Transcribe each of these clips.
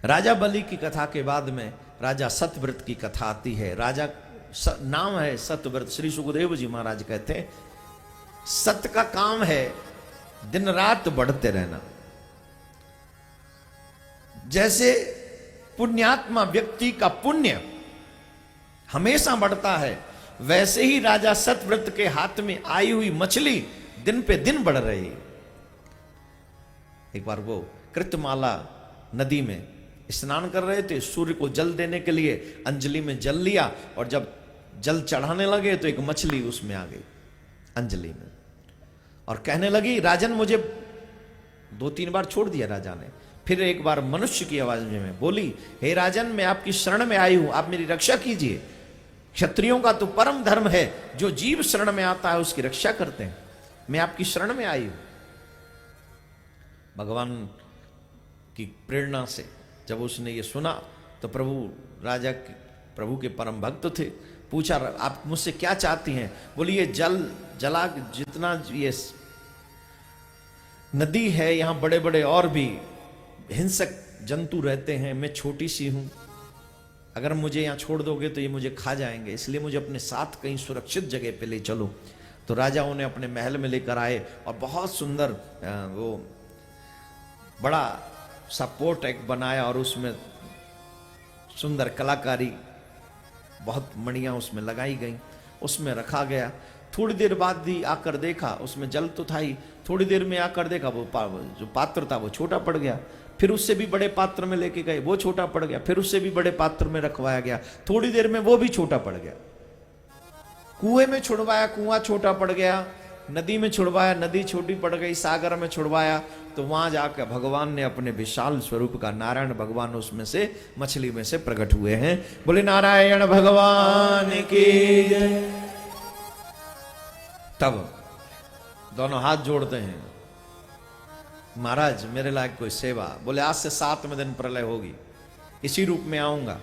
राजा बलि की कथा के बाद में राजा सतव्रत की कथा आती है। राजा नाम है सतव्रत। श्री सुखदेव जी महाराज कहते हैं सत्य का काम है दिन रात बढ़ते रहना। जैसे पुण्यात्मा व्यक्ति का पुण्य हमेशा बढ़ता है, वैसे ही राजा सतव्रत के हाथ में आई हुई मछली दिन पे दिन बढ़ रही है। एक बार वो कृतमाला नदी में स्नान कर रहे थे, सूर्य को जल देने के लिए अंजलि में जल लिया और जब जल चढ़ाने लगे तो एक मछली उसमें आ गई अंजलि में और कहने लगी राजन मुझे 2-3 बार छोड़ दिया राजा ने। फिर एक बार मनुष्य की आवाज में बोली हे राजन मैं आपकी शरण में आई हूं, आप मेरी रक्षा कीजिए। क्षत्रियों का तो परम धर्म है जो जीव शरण में आता है उसकी रक्षा करते हैं, मैं आपकी शरण में आई हूं। भगवान की प्रेरणा से जब उसने ये सुना तो प्रभु के परम भक्त थे, पूछा आप मुझसे क्या चाहती हैं? बोली ये जला जितना ये नदी है यहां बड़े बड़े और भी हिंसक जंतु रहते हैं, मैं छोटी सी हूं, अगर मुझे यहां छोड़ दोगे तो ये मुझे खा जाएंगे, इसलिए मुझे अपने साथ कहीं सुरक्षित जगह पे ले चलो। तो राजा उन्हें अपने महल में लेकर आए और बहुत सुंदर वो बड़ा सा पोर्ट एक बनाया और उसमें सुंदर कलाकारी बहुत मणियां उसमें लगाई गई, उसमें रखा गया। थोड़ी देर बाद भी आकर देखा उसमें जल तो था ही, थोड़ी देर में आकर देखा वो जो पात्र था वो छोटा पड़ गया। फिर उससे भी बड़े पात्र में लेके गए, वो छोटा पड़ गया। फिर उससे भी बड़े पात्र में रखवाया गया, थोड़ी देर में वो भी छोटा पड़ गया। कुएं में छुड़वाया, कुआं छोटा पड़ गया। नदी में छुड़वाया, नदी छोटी पड़ गई। सागर में छुड़वाया तो वहां जाकर भगवान ने अपने विशाल स्वरूप का, नारायण भगवान उसमें से मछली में से प्रकट हुए हैं। बोले नारायण भगवान की जय। तब दोनों हाथ जोड़ते हैं, महाराज मेरे लायक कोई सेवा। बोले आज से 7वें दिन प्रलय होगी, इसी रूप में आऊंगा,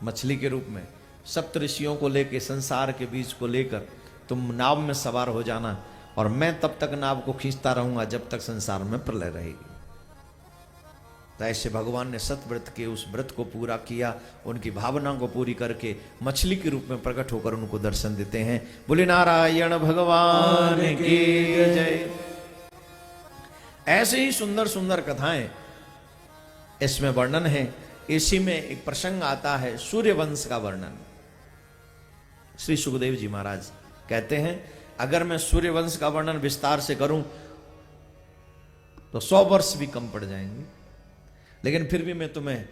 मछली के रूप में। सप्तऋषियों को लेकर, संसार के बीज को लेकर तुम नाव में सवार हो जाना और मैं तब तक नाव को खींचता रहूंगा जब तक संसार में प्रलय रहेगी। तो ऐसे भगवान ने सतव्रत के उस व्रत को पूरा किया, उनकी भावना को पूरी करके मछली के रूप में प्रकट होकर उनको दर्शन देते हैं। बोले नारायण भगवान की जय। ऐसे ही सुंदर सुंदर कथाएं इसमें वर्णन है। इसी में एक प्रसंग आता है सूर्यवंश का वर्णन। श्री सुखदेव जी महाराज कहते हैं अगर मैं सूर्यवंश का वर्णन विस्तार से करूं तो 100 वर्ष भी कम पड़ जाएंगे, लेकिन फिर भी मैं तुम्हें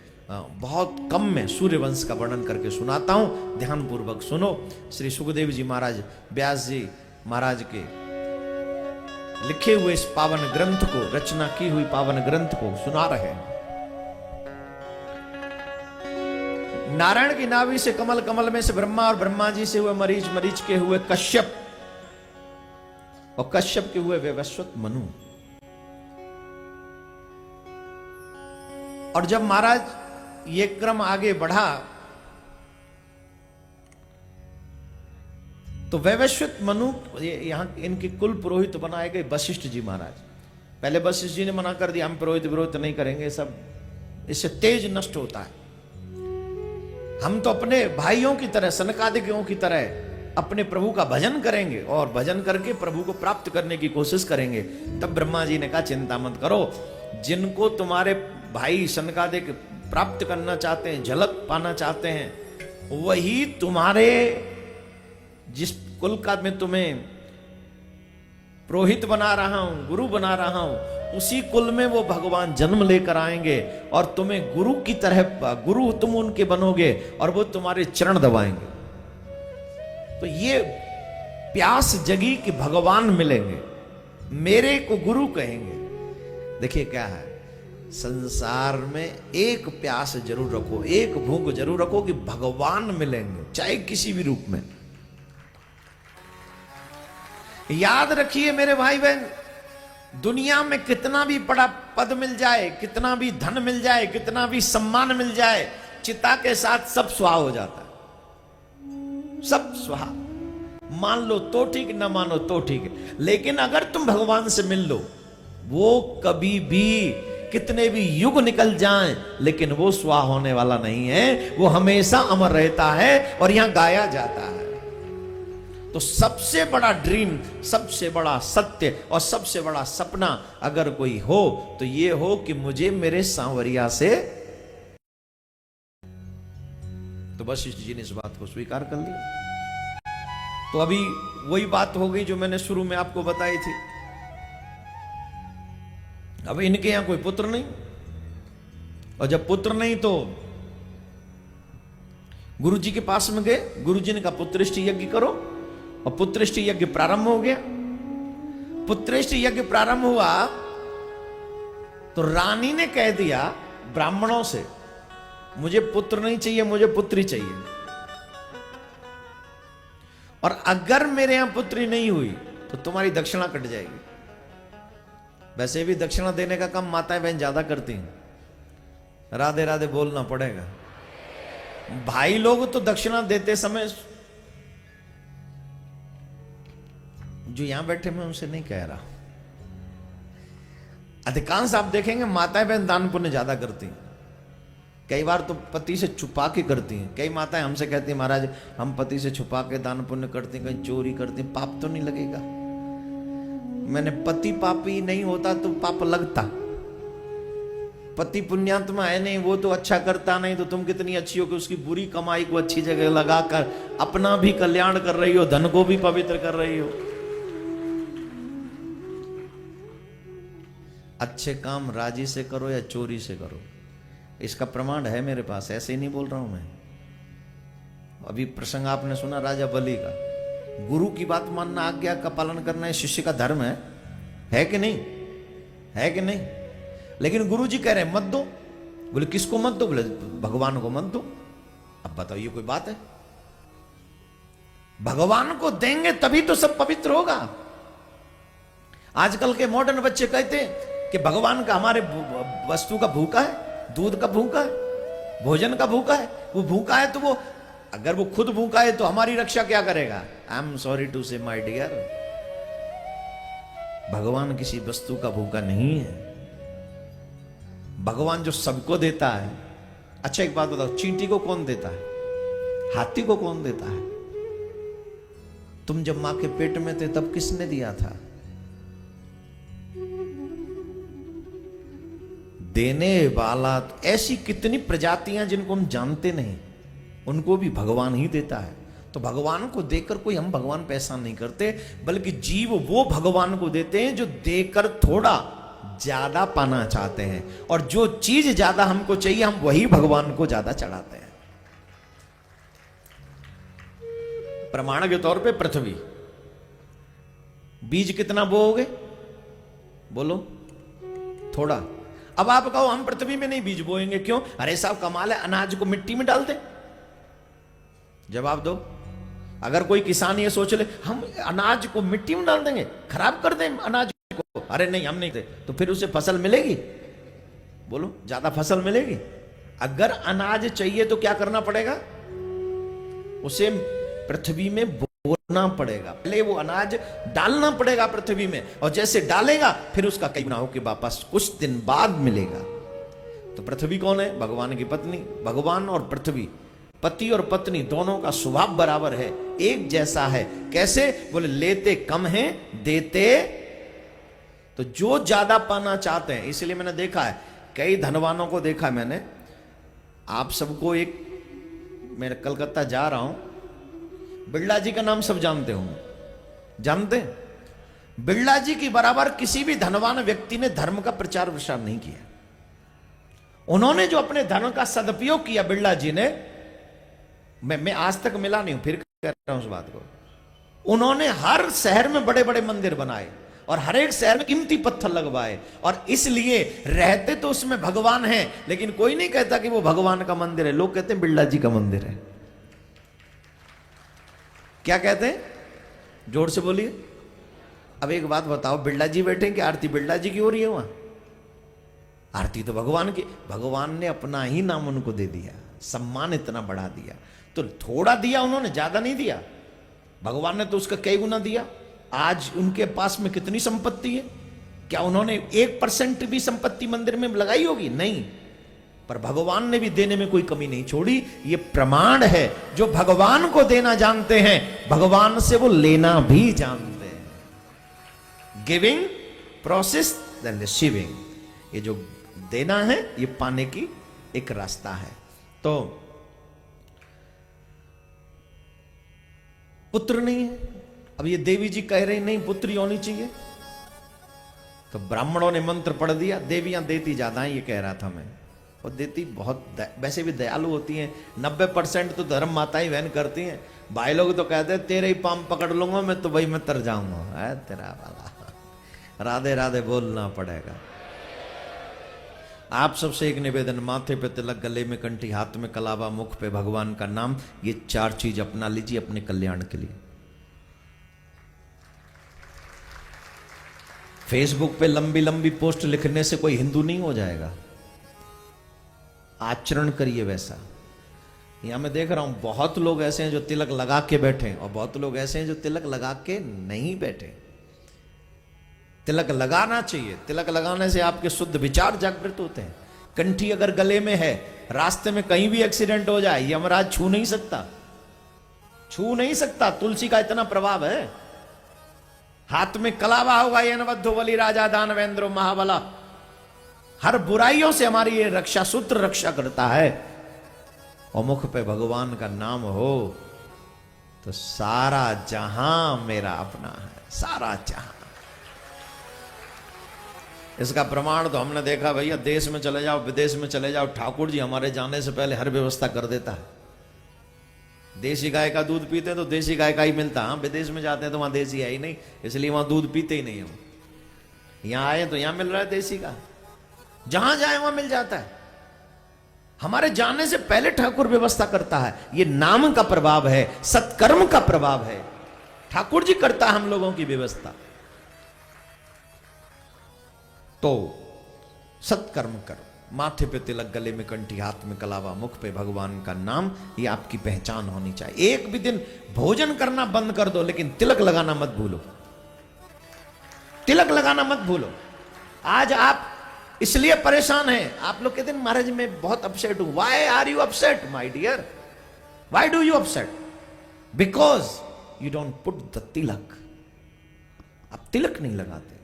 बहुत कम में सूर्यवंश का वर्णन करके सुनाता हूं। ध्यान पूर्वक सुनो। श्री सुखदेव जी महाराज व्यास जी महाराज के लिखे हुए इस पावन ग्रंथ को, रचना की हुई पावन ग्रंथ को सुना रहे हैं। नारायण की नाभि से कमल, कमल में से ब्रह्मा और ब्रह्मा जी से हुए मरीच, मरीच के हुए कश्यप और कश्यप के हुए वैवस्वत मनु। और जब महाराज ये क्रम आगे बढ़ा तो वैवस्वत मनु यहां इनके कुल पुरोहित बनाए गए वशिष्ठ जी महाराज। पहले वशिष्ठ जी ने मना कर दिया हम पुरोहित विरोहित नहीं करेंगे, सब इससे तेज नष्ट होता है, हम तो अपने भाइयों की तरह, सनकादिकों की तरह अपने प्रभु का भजन करेंगे और भजन करके प्रभु को प्राप्त करने की कोशिश करेंगे। तब ब्रह्मा जी ने कहा चिंता मत करो, जिनको तुम्हारे भाई सनकादिक प्राप्त करना चाहते हैं, झलक पाना चाहते हैं, वही तुम्हारे जिस कुल का मैं तुम्हें पुरोहित बना रहा हूं, गुरु बना रहा हूं, उसी कुल में वो भगवान जन्म लेकर आएंगे और तुम्हें गुरु की तरह, गुरु तुम उनके बनोगे और वो तुम्हारे चरण दबाएंगे। तो ये प्यास जगी कि भगवान मिलेंगे, मेरे को गुरु कहेंगे। देखिए क्या है, संसार में एक प्यास जरूर रखो, एक भूख जरूर रखो कि भगवान मिलेंगे, चाहे किसी भी रूप में। याद रखिए मेरे भाई बहन, दुनिया में कितना भी बड़ा पद मिल जाए, कितना भी धन मिल जाए, कितना भी सम्मान मिल जाए, चिता के साथ सब स्वाहा हो जाता है, सब स्वाहा। मान लो तो ठीक, न मानो तो ठीक, लेकिन अगर तुम भगवान से मिल लो, वो कभी भी कितने भी युग निकल जाएं, लेकिन वो स्वाह होने वाला नहीं है, वो हमेशा अमर रहता है और यहां गाया जाता है। तो सबसे बड़ा ड्रीम, सबसे बड़ा सत्य और सबसे बड़ा सपना अगर कोई हो तो ये हो कि मुझे मेरे सांवरिया से, तो वशिष्ठ जी ने इस बात को स्वीकार कर लिया। तो अभी वही बात हो गई जो मैंने शुरू में आपको बताई थी। अब इनके यहां कोई पुत्र नहीं, और जब पुत्र नहीं तो गुरु जी के पास में गए। गुरु जी ने कहा पुत्रेष्ठ यज्ञ करो, और पुत्रेष्ठ यज्ञ प्रारंभ हो गया। पुत्रेष्ठ यज्ञ प्रारंभ हुआ तो रानी ने कह दिया ब्राह्मणों से, मुझे पुत्र नहीं चाहिए, मुझे पुत्री चाहिए, और अगर मेरे यहां पुत्री नहीं हुई तो तुम्हारी दक्षिणा कट जाएगी। वैसे भी दक्षिणा देने का काम माताएं बहन ज्यादा करती हैं, राधे राधे बोलना पड़ेगा। भाई लोग तो दक्षिणा देते समय, जो यहां बैठे मैं उनसे नहीं कह रहा, अधिकांश आप देखेंगे माताएं बहन दान पुण्य ज्यादा करती हैं। कई बार तो पति से छुपा के करती हैं। कई माताएं हमसे कहती हैं महाराज हम पति से छुपा के दान पुण्य करती हैं, कहीं चोरी करती हैं, पाप तो नहीं लगेगा? मैंने पति पापी नहीं होता तो पाप लगता। पति पुण्यात्मा है नहीं, वो तो अच्छा करता नहीं, तो तुम कितनी अच्छी हो कि उसकी बुरी कमाई को अच्छी जगह लगाकर अपना भी कल्याण कर रही हो, धन को भी पवित्र कर रही हो। अच्छे काम राजी से करो या चोरी से करो, इसका प्रमाण है मेरे पास, ऐसे ही नहीं बोल रहा हूं मैं। अभी प्रसंग आपने सुना राजा बलि का। गुरु की बात मानना, आज्ञा का पालन करना है शिष्य का धर्म है कि नहीं? है कि नहीं? लेकिन गुरु जी कह रहे हैं मत दो। बोले किसको मत दो? बोले भगवान को मत दो। अब बताओ ये कोई बात है? भगवान को देंगे तभी तो सब पवित्र होगा। आजकल के मॉडर्न बच्चे कहते हैं कि भगवान का हमारे वस्तु का भूखा है, दूध का भूखा है, भोजन का भूखा है। वो भूखा है तो वो, अगर वो खुद भूखा है तो हमारी रक्षा क्या करेगा? आई एम सॉरी टू से माय डियर, भगवान किसी वस्तु का भूखा नहीं है। भगवान जो सबको देता है। अच्छा एक बात बताओ, चींटी को कौन देता है? हाथी को कौन देता है? तुम जब मां के पेट में थे तब किसने दिया था? देने वाला। ऐसी कितनी प्रजातियां जिनको हम जानते नहीं, उनको भी भगवान ही देता है। तो भगवान को देकर कोई हम भगवान पे एहसान नहीं करते, बल्कि जीव वो भगवान को देते हैं जो देकर थोड़ा ज्यादा पाना चाहते हैं, और जो चीज ज्यादा हमको चाहिए हम वही भगवान को ज्यादा चढ़ाते हैं। प्रमाण के तौर पे पृथ्वी, बीज कितना बोओगे? बोलो थोड़ा। अब आप कहो हम पृथ्वी में नहीं बीज बोएंगे, क्यों? अरे साहब कमाल है, अनाज को मिट्टी में डाल दे। जवाब दो। अगर कोई किसान ये सोच ले हम अनाज को मिट्टी में डाल देंगे, खराब कर दें अनाज को, अरे नहीं हम नहीं दे, तो फिर उसे फसल मिलेगी? बोलो ज्यादा फसल मिलेगी? अगर अनाज चाहिए तो क्या करना पड़ेगा? उसे पृथ्वी में बोना पड़ेगा, पहले वो अनाज डालना पड़ेगा पृथ्वी में, और जैसे डालेगा फिर उसका कई गुना होकर वापस कुछ दिन बाद मिलेगा। तो पृथ्वी कौन है? भगवान की पत्नी। भगवान और पृथ्वी, पति और पत्नी दोनों का स्वभाव बराबर है, एक जैसा है। कैसे? बोले लेते कम हैं, देते तो जो ज्यादा पाना चाहते हैं। इसलिए मैंने देखा है, कई धनवानों को देखा है मैंने। आप सबको एक, मैं कलकत्ता जा रहा हूं, बिरला जी का नाम सब जानते होंगे, जानते हैं? बिरला जी की बराबर किसी भी धनवान व्यक्ति ने धर्म का प्रचार प्रसार नहीं किया। उन्होंने जो अपने धन का सदुपयोग किया बिरला जी ने, मैं आज तक मिला नहीं हूं, फिर कह रहा हूं उस बात को। उन्होंने हर शहर में बड़े बड़े मंदिर बनाए और हर एक शहर में कीमती पत्थर लगवाए, और इसलिए रहते तो उसमें भगवान है, लेकिन कोई नहीं कहता कि वो भगवान का मंदिर है। लोग कहते हैं बिरला जी का मंदिर है। क्या कहते हैं? जोर से बोलिए। अब एक बात बताओ, बिरला जी बैठे कि आरती बिरला जी की हो रही है? वहां आरती तो भगवान की। भगवान ने अपना ही नाम उनको दे दिया, सम्मान इतना बढ़ा दिया। तो थोड़ा दिया उन्होंने, ज्यादा नहीं दिया। भगवान ने तो उसका कई गुना दिया। आज उनके पास में कितनी संपत्ति है, क्या उन्होंने 1% भी संपत्ति मंदिर में लगाई होगी? नहीं, पर भगवान ने भी देने में कोई कमी नहीं छोड़ी। ये प्रमाण है, जो भगवान को देना जानते हैं भगवान से वो लेना भी जानते हैं। गिविंग प्रोसेस देन रिसीविंग, ये जो देना है ये पाने की एक रास्ता है। तो पुत्र नहीं है, अब ये देवी जी कह रही नहीं पुत्री होनी चाहिए, तो ब्राह्मणों ने मंत्र पढ़ दिया, देवियां देती ज्यादा हैं ये कह रहा था मैं, और देती बहुत वैसे भी दयालु होती हैं। 90% तो धर्म माताएं वहन करती हैं। भाई लोग तो कहते हैं तेरे ही पाम पकड़ लूंगा मैं तो भाई मैं तर जाऊंगा, है तेरा वाला, राधे राधे बोलना पड़ेगा। आप सबसे एक निवेदन, माथे पे तिलक, गले में कंठी, हाथ में कलावा, मुख पे भगवान का नाम, ये 4 चीज अपना लीजिए अपने कल्याण के लिए। फेसबुक पे लंबी लंबी पोस्ट लिखने से कोई हिंदू नहीं हो जाएगा, आचरण करिए वैसा। यहां मैं देख रहा हूं बहुत लोग ऐसे हैं जो तिलक लगा के बैठे हैं, और बहुत लोग ऐसे हैं जो तिलक लगा के नहीं बैठे। तिलक लगाना चाहिए, तिलक लगाने से आपके शुद्ध विचार जागृत होते हैं। कंठी अगर गले में है, रास्ते में कहीं भी एक्सीडेंट हो जाए यमराज छू नहीं सकता, छू नहीं सकता, तुलसी का इतना प्रभाव है। हाथ में कलावा होगा यनवद्धो बलि राजा दानवेंद्रो महाबला, हर बुराइयों से हमारी ये रक्षा सूत्र रक्षा करता है। और मुख पे भगवान का नाम हो तो सारा जहां मेरा अपना है, सारा जहां। इसका प्रमाण तो हमने देखा भैया, देश में चले जाओ विदेश में चले जाओ, ठाकुर जी हमारे जाने से पहले हर व्यवस्था कर देता है। देसी गाय का दूध पीते हैं तो देसी गाय का ही मिलता है, विदेश में जाते हैं तो वहां देसी है ही नहीं, इसलिए वहां दूध पीते ही नहीं हम। यहां आए तो यहां मिल रहा है देसी का, जहां जाए वहां मिल जाता है। हमारे जाने से पहले ठाकुर व्यवस्था करता है, ये नाम का प्रभाव है, सत्कर्म का प्रभाव है। ठाकुर जी करता है हम लोगों की व्यवस्था। तो सत्कर्म करो, माथे पे तिलक, गले में कंठी, हाथ में कलावा, मुख पे भगवान का नाम, ये आपकी पहचान होनी चाहिए। एक भी दिन भोजन करना बंद कर दो लेकिन तिलक लगाना मत भूलो, तिलक लगाना मत भूलो। आज आप इसलिए परेशान हैं, आप लोग कहते हैं महाराज मैं बहुत अपसेट हूं। Why are you upset my dear, why do you upset? Because you don't put the tilak. आप तिलक नहीं लगाते,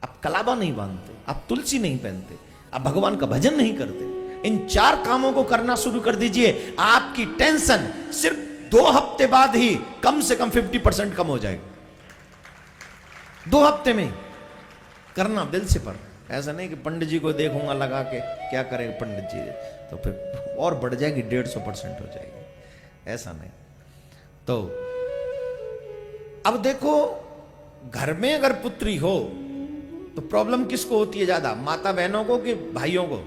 आप कलावा नहीं बांधते, आप तुलसी नहीं पहनते, आप भगवान का भजन नहीं करते। इन 4 कामों को करना शुरू कर दीजिए, आपकी टेंशन सिर्फ 2 हफ्ते बाद ही कम से कम 50% कम हो जाएगी। 2 हफ्ते में करना दिल से। पर ऐसा नहीं कि पंडित जी को देखूंगा लगा के, क्या करेंगे पंडित जी, तो फिर और बढ़ जाएगी, 150% हो जाएगी, ऐसा नहीं। तो अब देखो, घर में अगर पुत्री हो तो प्रॉब्लम किसको होती है ज्यादा, माता बहनों को कि भाइयों को?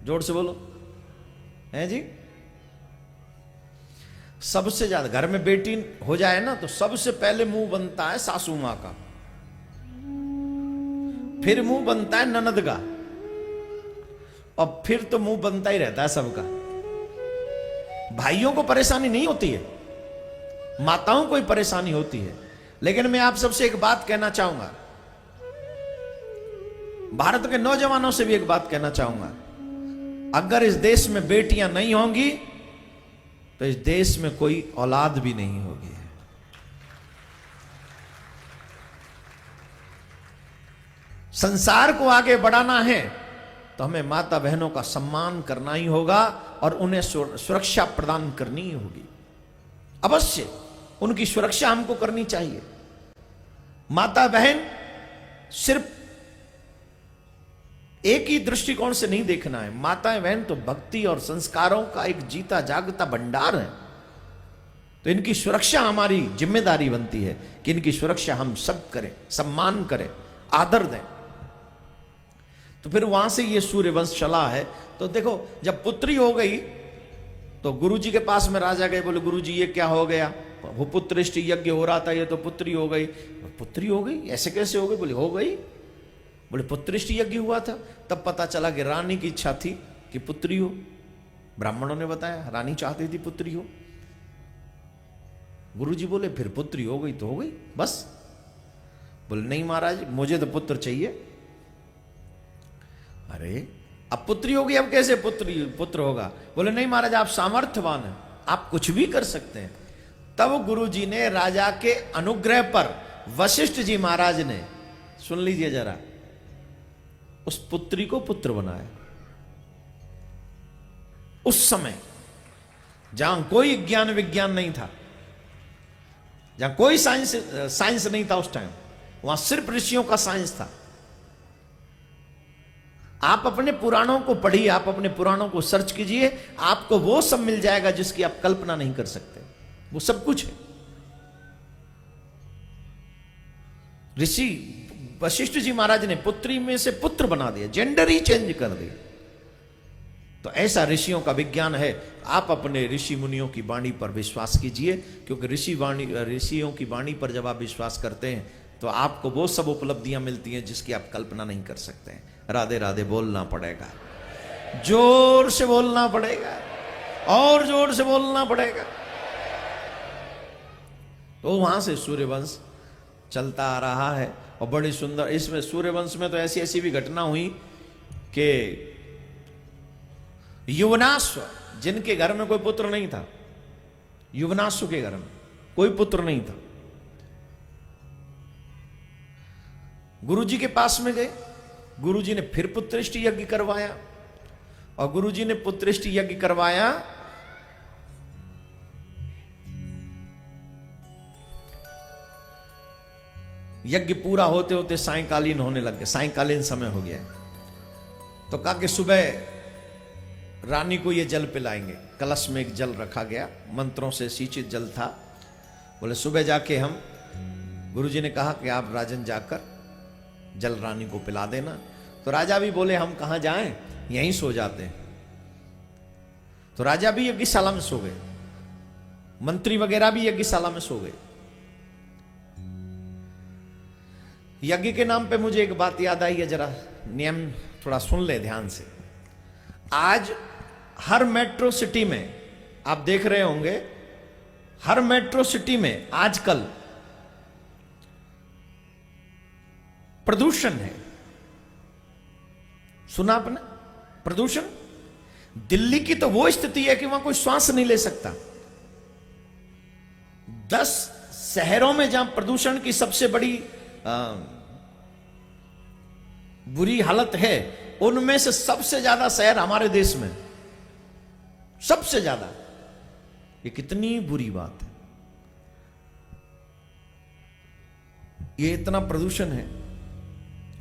जोर से बोलो, हैं जी? सबसे ज्यादा घर में बेटी हो जाए ना तो सबसे पहले मुंह बनता है सासू मां का, फिर मुंह बनता है ननद का, और फिर तो मुंह बनता ही रहता है सबका। भाइयों को परेशानी नहीं होती है, माताओं को ही परेशानी होती है। लेकिन मैं आप सबसे एक बात कहना चाहूंगा, भारत के नौजवानों से भी एक बात कहना चाहूंगा, अगर इस देश में बेटियां नहीं होंगी तो इस देश में कोई औलाद भी नहीं होगी। संसार को आगे बढ़ाना है तो हमें माता बहनों का सम्मान करना ही होगा और उन्हें सुरक्षा प्रदान करनी ही होगी। अवश्य उनकी सुरक्षा हमको करनी चाहिए। माता बहन सिर्फ एक ही दृष्टिकोण से नहीं देखना है, माताएं बहन तो भक्ति और संस्कारों का एक जीता जागता भंडार है। तो इनकी सुरक्षा हमारी जिम्मेदारी बनती है कि इनकी सुरक्षा हम सब करें, सम्मान करें, आदर दें। तो फिर वहां से ये सूर्यवंश चला है। तो देखो, जब पुत्री हो गई तो गुरुजी के पास में राजा गए, बोले गुरुजी ये क्या हो गया? वो पुत्रेष्टि यज्ञ हो रहा था, ये तो पुत्री हो गई। पुत्री हो गई, ऐसे कैसे हो गई? बोले हो गई। बोले पुत्रेष्टि यज्ञ हुआ था। तब पता चला कि रानी की इच्छा थी कि पुत्री हो। ब्राह्मणों ने बताया रानी चाहती थी पुत्री हो। गुरुजी बोले फिर पुत्री हो गई तो हो गई, बस। बोले नहीं महाराज, मुझे तो पुत्र चाहिए। अरे अब पुत्री होगी, अब कैसे पुत्र होगा? बोले नहीं महाराज, आप सामर्थ्यवान हैं, आप कुछ भी कर सकते हैं। तब गुरु जी ने राजा के अनुग्रह पर वशिष्ठ जी महाराज ने, सुन लीजिए जरा, उस पुत्री को पुत्र बनाया। उस समय जहां कोई ज्ञान विज्ञान नहीं था, जहां कोई साइंस नहीं था, उस टाइम वहां सिर्फ ऋषियों का साइंस था। आप अपने पुराणों को पढ़िए, आप अपने पुराणों को सर्च कीजिए, आपको वो सब मिल जाएगा जिसकी आप कल्पना नहीं कर सकते। वो सब कुछ है। ऋषि वशिष्ठ जी महाराज ने पुत्री में से पुत्र बना दिया, जेंडर ही चेंज कर दिया। तो ऐसा ऋषियों का विज्ञान है। आप अपने ऋषि मुनियों की वाणी पर विश्वास कीजिए, क्योंकि ऋषियों की वाणी पर जब आप विश्वास करते हैं तो आपको वो सब उपलब्धियां मिलती हैं जिसकी आप कल्पना नहीं कर सकते हैं। राधे राधे बोलना पड़ेगा, जोर से बोलना पड़ेगा, और जोर से बोलना पड़ेगा। तो वहां से सूर्यवंश चलता आ रहा है, और बड़ी सुंदर, इसमें सूर्यवंश में तो ऐसी ऐसी भी घटना हुई कि युवनाश्व, जिनके घर में कोई पुत्र नहीं था, युवनाश्व के घर में कोई पुत्र नहीं था, गुरुजी के पास में गए। गुरुजी ने फिर पुत्रेष्टि यज्ञ करवाया, और गुरुजी ने पुत्रेष्टि यज्ञ करवाया। यज्ञ पूरा होते होते सायंकालीन होने लग गया, सायंकालीन समय हो गया। तो कहा कि सुबह रानी को ये जल पिलाएंगे। कलश में एक जल रखा गया, मंत्रों से सिंचित जल था। बोले सुबह जाके हम, गुरुजी ने कहा कि आप राजन जाकर जल रानी को पिला देना। तो राजा भी बोले हम कहां जाएं, यहीं सो जाते हैं। तो राजा भी यज्ञशाला में सो गए, मंत्री वगैरह भी यज्ञशाला में सो गए। यज्ञ के नाम पे मुझे एक बात याद आई है, जरा नियम थोड़ा सुन ले ध्यान से। आज हर मेट्रो सिटी में आप देख रहे होंगे, हर मेट्रो सिटी में आजकल प्रदूषण है। सुना आपने? प्रदूषण। दिल्ली की तो वो स्थिति है कि वहां कोई श्वास नहीं ले सकता। 10 शहरों में जहां प्रदूषण की सबसे बड़ी बुरी हालत है, उनमें से सबसे ज्यादा शहर हमारे देश में, सबसे ज्यादा। ये कितनी बुरी बात है। ये इतना प्रदूषण है।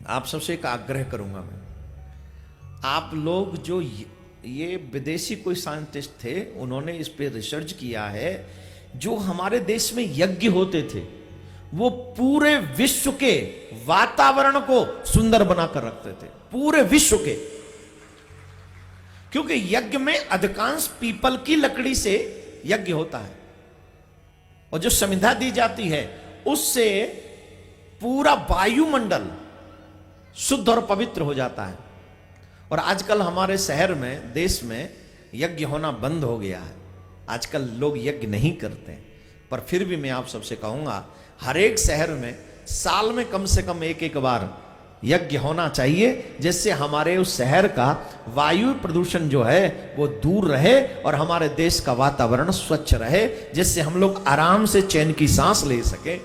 आप सबसे एक आग्रह करूंगा मैं, आप लोग जो ये विदेशी कोई साइंटिस्ट थे, उन्होंने इस पे रिसर्च किया है। जो हमारे देश में यज्ञ होते थे, वो पूरे विश्व के वातावरण को सुंदर बनाकर रखते थे, पूरे विश्व के। क्योंकि यज्ञ में अधिकांश पीपल की लकड़ी से यज्ञ होता है, और जो समिधा दी जाती है उससे पूरा वायुमंडल शुद्ध और पवित्र हो जाता है। और आजकल हमारे शहर में, देश में यज्ञ होना बंद हो गया है। आजकल लोग यज्ञ नहीं करते, पर फिर भी मैं आप सबसे कहूंगा, हर एक शहर में साल में कम से कम एक बार यज्ञ होना चाहिए, जिससे हमारे उस शहर का वायु प्रदूषण जो है वो दूर रहे और हमारे देश का वातावरण स्वच्छ रहे, जिससे हम लोग आराम से चैन की सांस ले सके।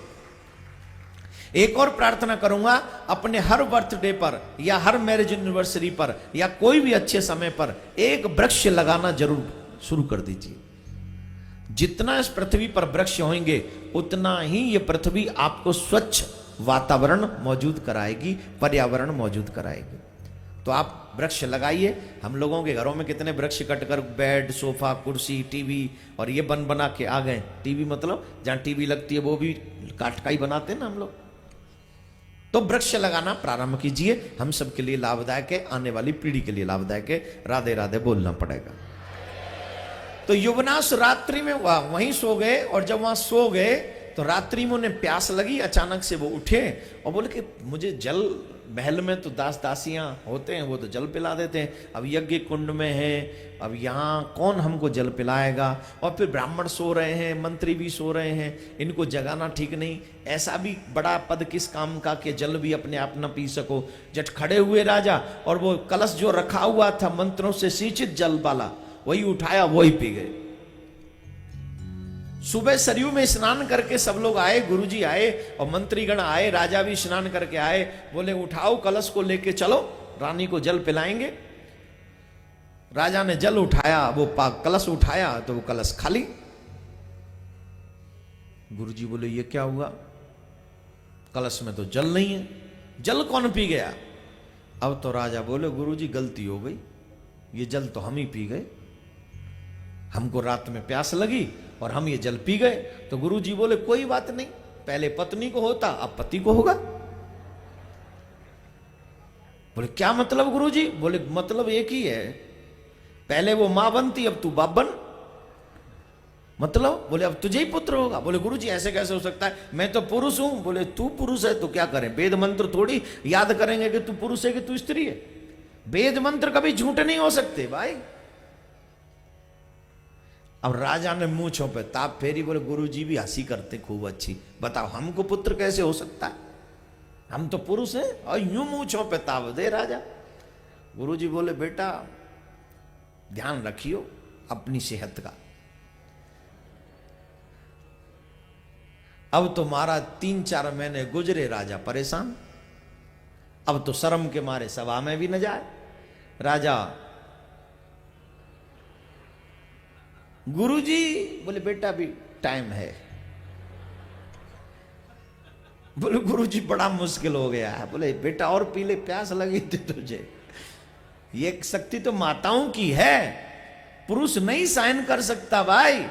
एक और प्रार्थना करूंगा, अपने हर बर्थडे पर या हर मैरिज एनिवर्सरी पर या कोई भी अच्छे समय पर एक वृक्ष लगाना जरूर शुरू कर दीजिए। जितना इस पृथ्वी पर वृक्ष होंगे, उतना ही ये पृथ्वी आपको स्वच्छ वातावरण मौजूद कराएगी, पर्यावरण मौजूद कराएगी। तो आप वृक्ष लगाइए। हम लोगों के घरों में कितने वृक्ष कटकर बेड, सोफा, कुर्सी, टीवी और ये बन बना के आ गए। टीवी मतलब जहां टीवी लगती है वो भी काट का ही बनाते हैं ना हम लोग। तो वृक्ष लगाना प्रारंभ कीजिए, हम सबके लिए लाभदायक है, आने वाली पीढ़ी के लिए लाभदायक है। राधे राधे बोलना पड़ेगा। तो युवनाश रात्रि में वहीं सो गए, और जब वहां सो गए तो रात्रि में उन्हें प्यास लगी। अचानक से वो उठे और बोले कि मुझे जल महल में तो दास दासियां होते हैं, वो तो जल पिला देते हैं। अब यज्ञ कुंड में है, अब यहाँ कौन हमको जल पिलाएगा? और फिर ब्राह्मण सो रहे हैं, मंत्री भी सो रहे हैं, इनको जगाना ठीक नहीं। ऐसा भी बड़ा पद किस काम का कि जल भी अपने आप न पी सको। जट खड़े हुए राजा, और वो कलश जो रखा हुआ था मंत्रों से सिंचित जल वाला, वही उठाया, वही पी गए। सुबह सरयू में स्नान करके सब लोग आए, गुरुजी आए और मंत्रीगण आए, राजा भी स्नान करके आए। बोले उठाओ कलश को लेके चलो, रानी को जल पिलाएंगे। राजा ने जल उठाया, वो कलश उठाया तो वो कलश खाली। गुरुजी बोले ये क्या हुआ? कलश में तो जल नहीं है, जल कौन पी गया? अब तो राजा बोले गुरुजी गलती हो गई, ये जल तो हम ही पी गए। हमको रात में प्यास लगी और हम ये जल पी गए। तो गुरुजी बोले कोई बात नहीं, पहले पत्नी को होता, अब पति को होगा। बोले क्या मतलब गुरुजी? बोले मतलब एक ही है, पहले वो मां बनती, अब तू बाप बन। मतलब? बोले अब तुझे ही पुत्र होगा। बोले गुरुजी ऐसे कैसे हो सकता है, मैं तो पुरुष हूं। बोले तू पुरुष है तो क्या करें, वेद मंत्र थोड़ी याद करेंगे कि तू पुरुष है कि तू स्त्री है। वेद मंत्र कभी झूठे नहीं हो सकते भाई। अब राजा ने मूंछों पे ताप फेरी। बोले गुरुजी भी हंसी करते खूब अच्छी, बताओ हमको पुत्र कैसे हो सकता है, हम तो पुरुष हैं। और यूं मूंछों पे ताप दे राजा। गुरुजी बोले बेटा ध्यान रखियो अपनी सेहत का। अब तो महाराज 3-4 महीने गुजरे, राजा परेशान। अब तो शर्म के मारे सभा में भी न जाए। राजा गुरुजी बोले बेटा भी टाइम है। बोले गुरुजी बड़ा मुश्किल हो गया है। बोले बेटा और पी ले, प्यास लगी थी तुझे। ये शक्ति तो माताओं की है, पुरुष नहीं सहन कर सकता भाई।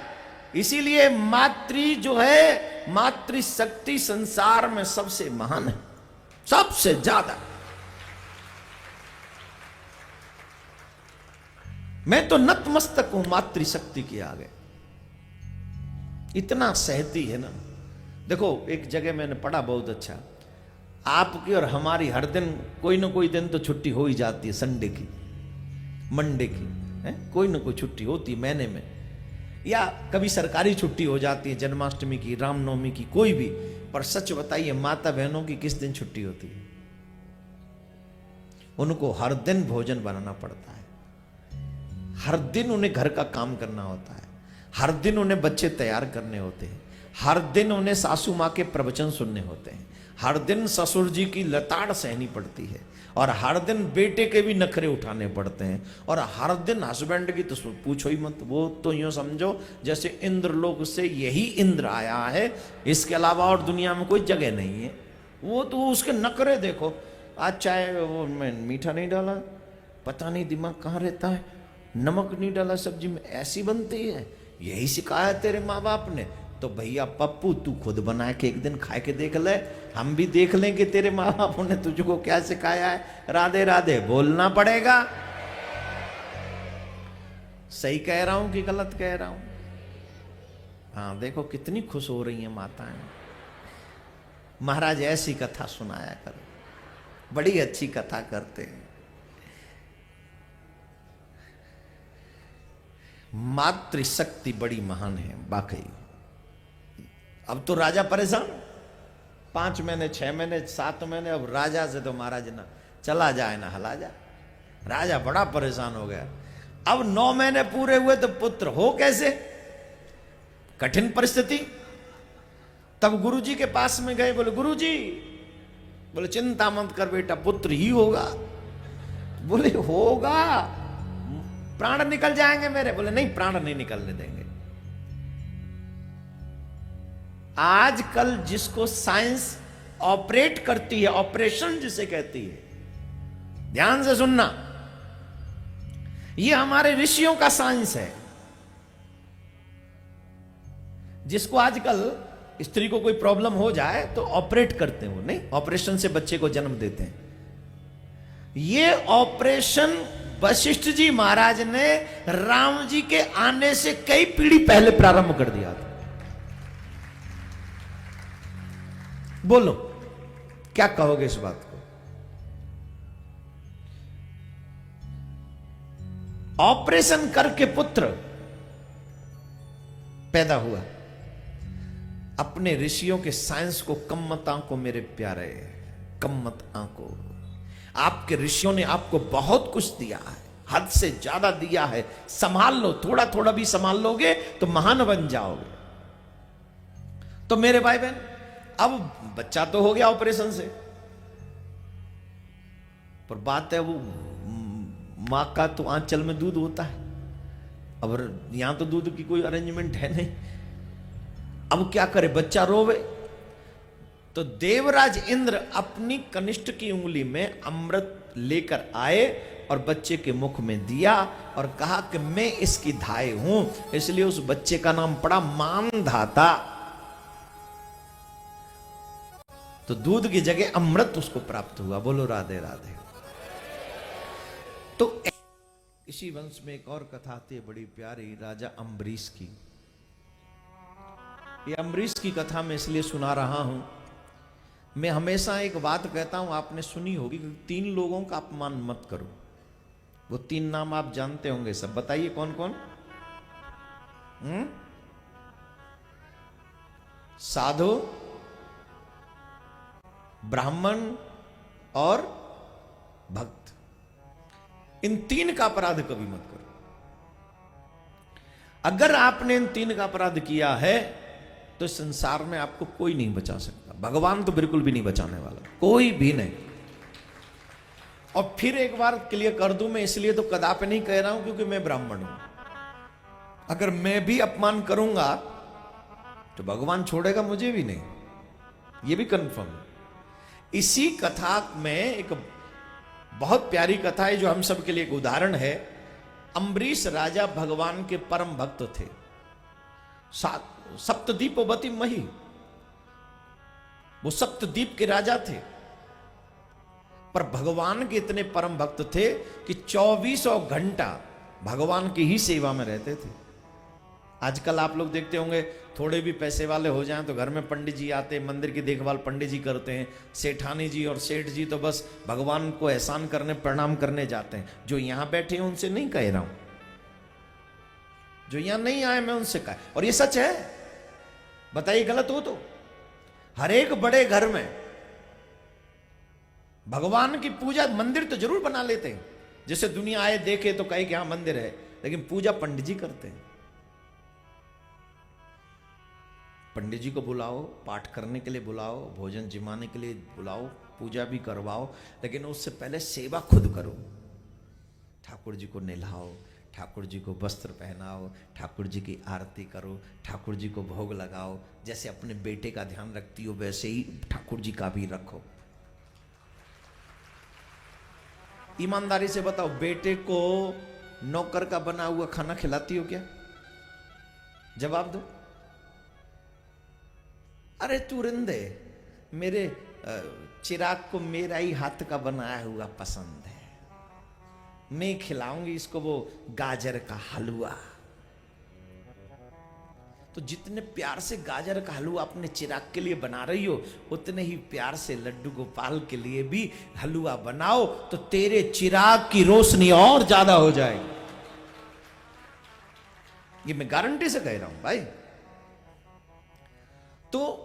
इसीलिए मातृ जो है, मातृ शक्ति संसार में सबसे महान है, सबसे ज्यादा। मैं तो नतमस्तक हूं मातृशक्ति के आगे, इतना सहती है ना। देखो एक जगह मैंने पढ़ा बहुत अच्छा, आपकी और हमारी हर दिन कोई ना कोई दिन तो छुट्टी हो ही जाती है, संडे की, मंडे की है, कोई ना कोई छुट्टी होती है महीने में, या कभी सरकारी छुट्टी हो जाती है, जन्माष्टमी की, रामनवमी की, कोई भी। पर सच बताइए माता बहनों की किस दिन छुट्टी होती है? उनको हर दिन भोजन बनाना पड़ता है, हर दिन उन्हें घर का काम करना होता है, हर दिन उन्हें बच्चे तैयार करने होते हैं, हर दिन उन्हें सासू माँ के प्रवचन सुनने होते हैं, हर दिन ससुर जी की लताड़ सहनी पड़ती है, और हर दिन बेटे के भी नखरे उठाने पड़ते हैं, और हर दिन हस्बैंड की तो पूछो ही मत। वो तो यूं समझो जैसे इंद्रलोक से यही इंद्र आया है, इसके अलावा और दुनिया में कोई जगह नहीं है। वो तो उसके नखरे देखो, आज चाय वो मैं मीठा नहीं डाला, पता नहीं दिमाग कहाँ रहता है, नमक नहीं डाला सब्जी में, ऐसी बनती है, यही सिखाया तेरे माँ बाप ने। तो भैया पप्पू तू खुद बना के एक दिन खा के देख ले, हम भी देख लें कि तेरे माँ बापों ने तुझको क्या सिखाया है। राधे राधे बोलना पड़ेगा। सही कह रहा हूं कि गलत कह रहा हूं? हाँ देखो कितनी खुश हो रही हैं माताएं। महाराज ऐसी कथा सुनाया करो, बड़ी अच्छी कथा करते हैं। मातृशक्ति बड़ी महान है वाकई। अब तो राजा परेशान, 5 महीने 6 महीने 7 महीने, अब राजा से तो महाराज ना चला जाए ना हला जाए। राजा बड़ा परेशान हो गया। अब 9 महीने पूरे हुए तो पुत्र हो कैसे, कठिन परिस्थिति। तब गुरुजी के पास में गए, बोले गुरुजी, बोले चिंता मत कर बेटा, पुत्र ही होगा। बोले होगा, प्राण निकल जाएंगे मेरे। बोले नहीं, प्राण नहीं निकलने देंगे। आजकल जिसको साइंस ऑपरेट करती है, ऑपरेशन जिसे कहती है, ध्यान से सुनना, ये हमारे ऋषियों का साइंस है। जिसको आजकल स्त्री को कोई प्रॉब्लम हो जाए तो ऑपरेट करते हैं, वो नहीं, ऑपरेशन से बच्चे को जन्म देते हैं। ये ऑपरेशन वशिष्ठ जी महाराज ने राम जी के आने से कई पीढ़ी पहले प्रारंभ कर दिया था। बोलो क्या कहोगे इस बात को? ऑपरेशन करके पुत्र पैदा हुआ। अपने ऋषियों के साइंस को कम मत आंको मेरे प्यारे, कम मत आंको। आपके ऋषियों ने आपको बहुत कुछ दिया है, हद से ज्यादा दिया है। संभाल लो, थोड़ा थोड़ा भी संभाल लोगे तो महान बन जाओगे। तो मेरे भाई बहन, अब बच्चा तो हो गया ऑपरेशन से, पर बात है वो मां का तो आंचल में दूध होता है। अब यहां तो दूध की कोई अरेंजमेंट है नहीं। अब क्या करे, बच्चा रोवे। तो देवराज इंद्र अपनी कनिष्ठ की उंगली में अमृत लेकर आए और बच्चे के मुख में दिया और कहा कि मैं इसकी धाय हूं। इसलिए उस बच्चे का नाम पड़ा मानधाता। तो दूध की जगह अमृत उसको प्राप्त हुआ। बोलो राधे राधे। तो इसी वंश में एक और कथा आती है बड़ी प्यारी, राजा अम्बरीश की। ये अम्बरीश की कथा मैं इसलिए सुना रहा हूं, मैं हमेशा एक बात कहता हूं, आपने सुनी होगी कि 3 लोगों का अपमान मत करो। वो 3 नाम आप जानते होंगे सब, बताइए कौन कौन? साधु, ब्राह्मण और भक्त। इन 3 का अपराध कभी मत करो। अगर आपने इन 3 का अपराध किया है तो संसार में आपको कोई नहीं बचा सकता। भगवान तो बिल्कुल भी नहीं बचाने वाला, कोई भी नहीं। और फिर एक बार क्लियर कर दूं, मैं इसलिए तो कदापि नहीं कह रहा हूं क्योंकि मैं ब्राह्मण हूं। अगर मैं भी अपमान करूंगा तो भगवान छोड़ेगा मुझे भी नहीं, ये भी कंफर्म है। इसी कथा में एक बहुत प्यारी कथा है जो हम सब के लिए एक उदाहरण है। अम्बरीश राजा भगवान के परम भक्त थे। सप्तद्वीपवती मही, वो सप्तद्वीप के राजा थे, पर भगवान के इतने परम भक्त थे कि 24 घंटा भगवान की ही सेवा में रहते थे। आजकल आप लोग देखते होंगे, थोड़े भी पैसे वाले हो जाएं तो घर में पंडित जी आते हैं, मंदिर की देखभाल पंडित जी करते हैं। सेठानी जी और सेठ जी तो बस भगवान को एहसान करने, प्रणाम करने जाते हैं। जो यहां बैठे हैं उनसे नहीं कह रहा हूं, जो यहां नहीं आए मैं उनसे कहा, और ये सच है, बताइए गलत हो तो। हर एक बड़े घर में भगवान की पूजा, मंदिर तो जरूर बना लेते हैं, जैसे दुनिया आए देखे तो कहे कि हाँ मंदिर है, लेकिन पूजा पंडित जी करते हैं। पंडित जी को बुलाओ, पाठ करने के लिए बुलाओ, भोजन जिमाने के लिए बुलाओ, पूजा भी करवाओ, लेकिन उससे पहले सेवा खुद करो। ठाकुर जी को नहलाओ, ठाकुर जी को वस्त्र पहनाओ, ठाकुर जी की आरती करो, ठाकुर जी को भोग लगाओ। जैसे अपने बेटे का ध्यान रखती हो वैसे ही ठाकुर जी का भी रखो। ईमानदारी से बताओ, बेटे को नौकर का बना हुआ खाना खिलाती हो क्या? जवाब दो। अरे तू रिंदे, मेरे चिराग को मेरा ही हाथ का बनाया हुआ पसंद है, मैं खिलाऊंगी इसको वो गाजर का हलवा। तो जितने प्यार से गाजर का हलवा अपने चिराग के लिए बना रही हो, उतने ही प्यार से लड्डू गोपाल के लिए भी हलवा बनाओ, तो तेरे चिराग की रोशनी और ज्यादा हो जाएगी। ये मैं गारंटी से कह रहा हूं भाई। तो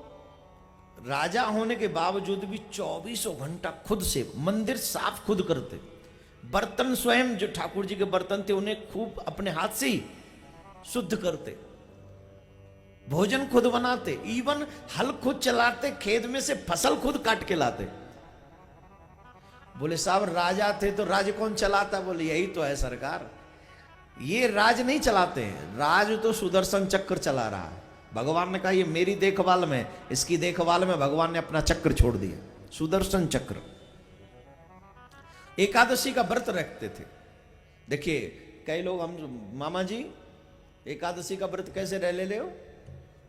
राजा होने के बावजूद भी 24 घंटा खुद से मंदिर साफ खुद करते, बर्तन स्वयं, जो ठाकुर जी के बर्तन थे उन्हें खूब अपने हाथ से ही शुद्ध करते, भोजन खुद बनाते, इवन हल खुद चलाते, खेत में से फसल खुद काट के लाते। बोले साहब राजा थे तो राज कौन चलाता? बोले यही तो है सरकार, ये राज नहीं चलाते हैं, राज तो सुदर्शन चक्र चला रहा है। भगवान ने कहा ये मेरी देखभाल में, इसकी देखभाल में भगवान ने अपना चक्र छोड़ दिया, सुदर्शन चक्र। एकादशी का व्रत रखते थे। देखिए कई लोग, हम मामा जी एकादशी का व्रत कैसे रह ले हो,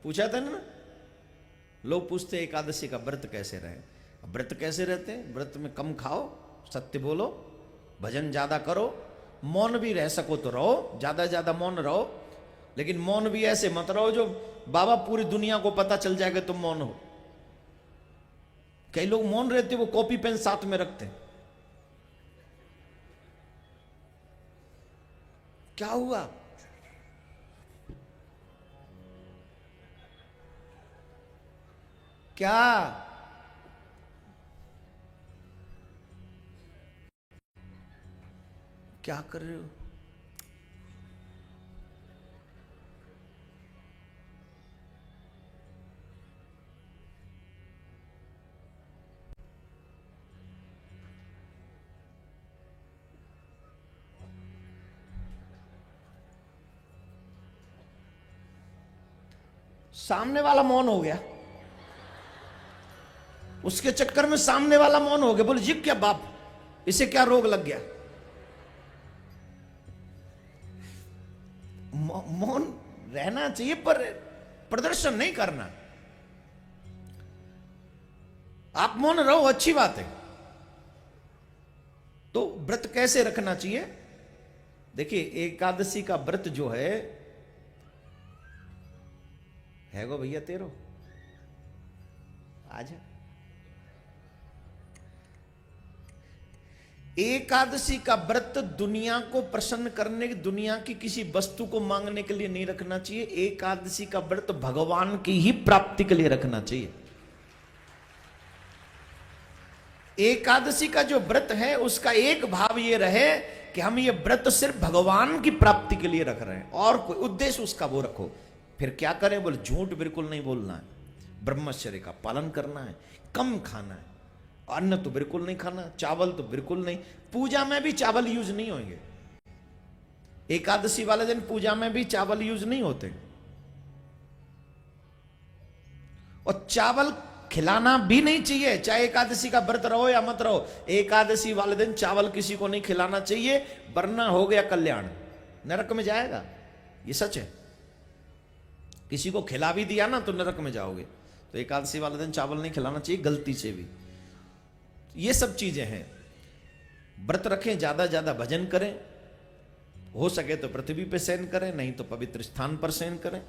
पूछा था ना, लोग पूछते एकादशी का व्रत कैसे रहे। व्रत कैसे रहते हैं? व्रत में कम खाओ, सत्य बोलो, भजन ज्यादा करो, मौन भी रह सको तो रहो, ज्यादा मौन रहो, लेकिन मौन भी ऐसे मत रहो जो बाबा पूरी दुनिया को पता चल जाएगा तुम मौन हो। कई लोग मौन रहते, वो कॉपी पेन साथ में रखते, क्या हुआ? क्या? क्या कर रहे हो? सामने वाला मौन हो गया, उसके चक्कर में सामने वाला मौन हो गया। बोले जी क्या बाप, इसे क्या रोग लग गया? मौन रहना चाहिए पर प्रदर्शन नहीं करना। आप मौन रहो, अच्छी बात है। तो व्रत कैसे रखना चाहिए? देखिए, एकादशी का व्रत जो है गो भैया तेरो आजा। एकादशी का व्रत दुनिया को प्रसन्न करने, दुनिया की किसी वस्तु को मांगने के लिए नहीं रखना चाहिए। एकादशी का व्रत भगवान की ही प्राप्ति के लिए रखना चाहिए। एकादशी का जो व्रत है उसका एक भाव ये रहे कि हम ये व्रत सिर्फ भगवान की प्राप्ति के लिए रख रहे हैं, और कोई उद्देश्य उसका वो रखो। फिर क्या करें? बोले झूठ बिल्कुल नहीं बोलना है, ब्रह्मचर्य का पालन करना है, कम खाना है, अन्न तो बिल्कुल नहीं खाना, चावल तो बिल्कुल नहीं। पूजा में भी चावल यूज नहीं होंगे। एकादशी वाले दिन पूजा में भी चावल यूज नहीं होते। और चावल खिलाना भी नहीं चाहिए, चाहे एकादशी का व्रत रहो या मत रहो। एकादशी वाले दिन चावल किसी को नहीं खिलाना चाहिए, वरना हो गया कल्याण, नरक में जाएगा। ये सच है। किसी को खिला भी दिया ना तो नरक में जाओगे। तो एकादशी वाले दिन चावल नहीं खिलाना चाहिए गलती से भी। ये सब चीजें हैं। व्रत रखें, ज्यादा ज्यादा भजन करें, हो सके तो पृथ्वी पे शयन करें, नहीं तो पवित्र स्थान पर शयन करें।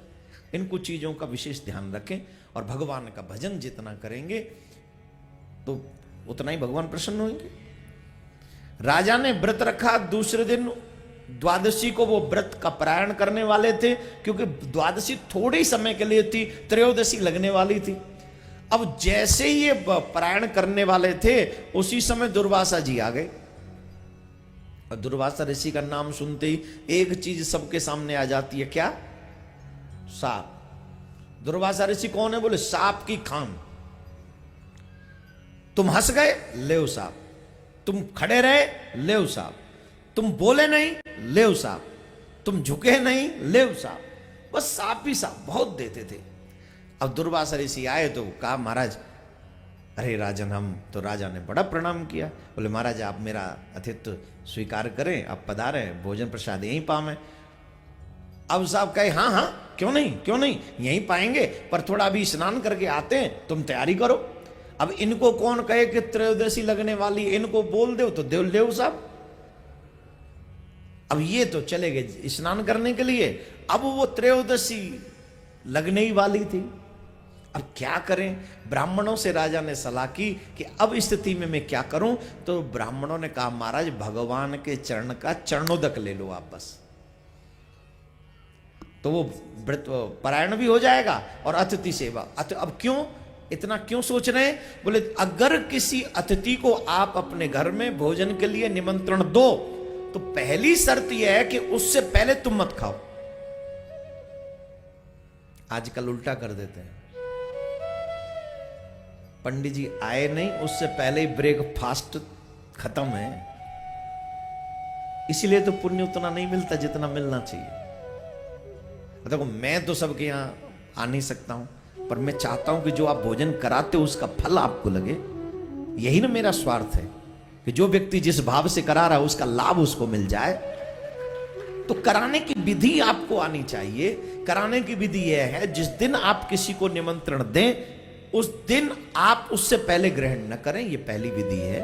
इन कुछ चीजों का विशेष ध्यान रखें, और भगवान का भजन जितना करेंगे तो उतना ही भगवान प्रसन्न होंगे। राजा ने व्रत रखा, दूसरे दिन द्वादशी को वो व्रत का पारायण करने वाले थे, क्योंकि द्वादशी थोड़े समय के लिए थी, त्रयोदशी लगने वाली थी। अब जैसे ही ये पारायण करने वाले थे उसी समय दुर्वासा जी आ गए। और दुर्वासा ऋषि का नाम सुनते ही एक चीज सबके सामने आ जाती है, क्या? सांप। दुर्वासा ऋषि कौन है? बोले सांप की खान। तुम हंस गए, लेव सांप। तुम खड़े रहे, लेव सांप। तुम बोले नहीं, लेव सांप। तुम झुके नहीं, लेव सांप। बस सांप ही सांप बहुत देते थे। अब दुर्वासा ऋषि आए तो कहा, महाराज अरे राजन, हम तो राजा ने बड़ा प्रणाम किया। बोले महाराज आप मेरा आतिथ्य स्वीकार करें, आप पधारे, भोजन प्रसाद यहीं पावे। अब साहब कहे हाँ हाँ क्यों नहीं, क्यों नहीं, यहीं पाएंगे, पर थोड़ा अभी स्नान करके आते हैं, तुम तैयारी करो। अब इनको कौन कहे कि त्रयोदशी लगने वाली, इनको बोल दो तो देव लेव साहब। अब ये तो चले गए स्नान करने के लिए, अब वो त्रयोदशी लगने ही वाली थी। अब क्या करें? ब्राह्मणों से राजा ने सलाह की कि अब स्थिति में मैं क्या करूं? तो ब्राह्मणों ने कहा महाराज भगवान के चरण का चरणोदक ले लो आप बस, तो वो व्रत पारायण भी हो जाएगा और अतिथि सेवा। अब क्यों इतना क्यों सोच रहे हैं? बोले अगर किसी अतिथि को आप अपने घर में भोजन के लिए निमंत्रण दो तो पहली शर्त यह है कि उससे पहले तुम मत खाओ। आजकल उल्टा कर देते हैं, पंडित जी आए नहीं उससे पहले ही ब्रेकफास्ट खत्म है, इसीलिए तो पुण्य उतना नहीं मिलता जितना मिलना चाहिए। देखो मैं तो सबके यहां आ नहीं सकता हूं, पर मैं चाहता हूं कि जो आप भोजन कराते हो उसका फल आपको लगे। यही ना मेरा स्वार्थ है कि जो व्यक्ति जिस भाव से करा रहा है उसका लाभ उसको मिल जाए। तो कराने की विधि आपको आनी चाहिए। कराने की विधि यह है, जिस दिन आप किसी को निमंत्रण दें उस दिन आप उससे पहले ग्रहण न करें, यह पहली विधि है।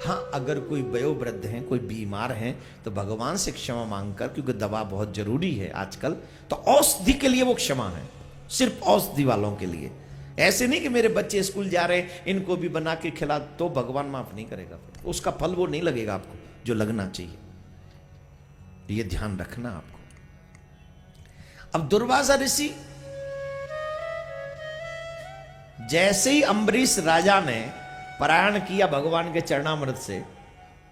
हाँ, अगर कोई वयोवृद्ध हैं, कोई बीमार हैं, तो भगवान से क्षमा मांगकर, क्योंकि दवा बहुत जरूरी है आजकल, तो औषधि के लिए वो क्षमा है, सिर्फ औषधि वालों के लिए। ऐसे नहीं कि मेरे बच्चे स्कूल जा रहे हैं इनको भी बना के खिला, तो भगवान माफ नहीं करेगा, उसका फल वो नहीं लगेगा आपको जो लगना चाहिए। ये ध्यान रखना आपको। अब दुर्वासा ऋषि, जैसे ही अम्बरीश राजा ने पारायण किया भगवान के चरणामृत से,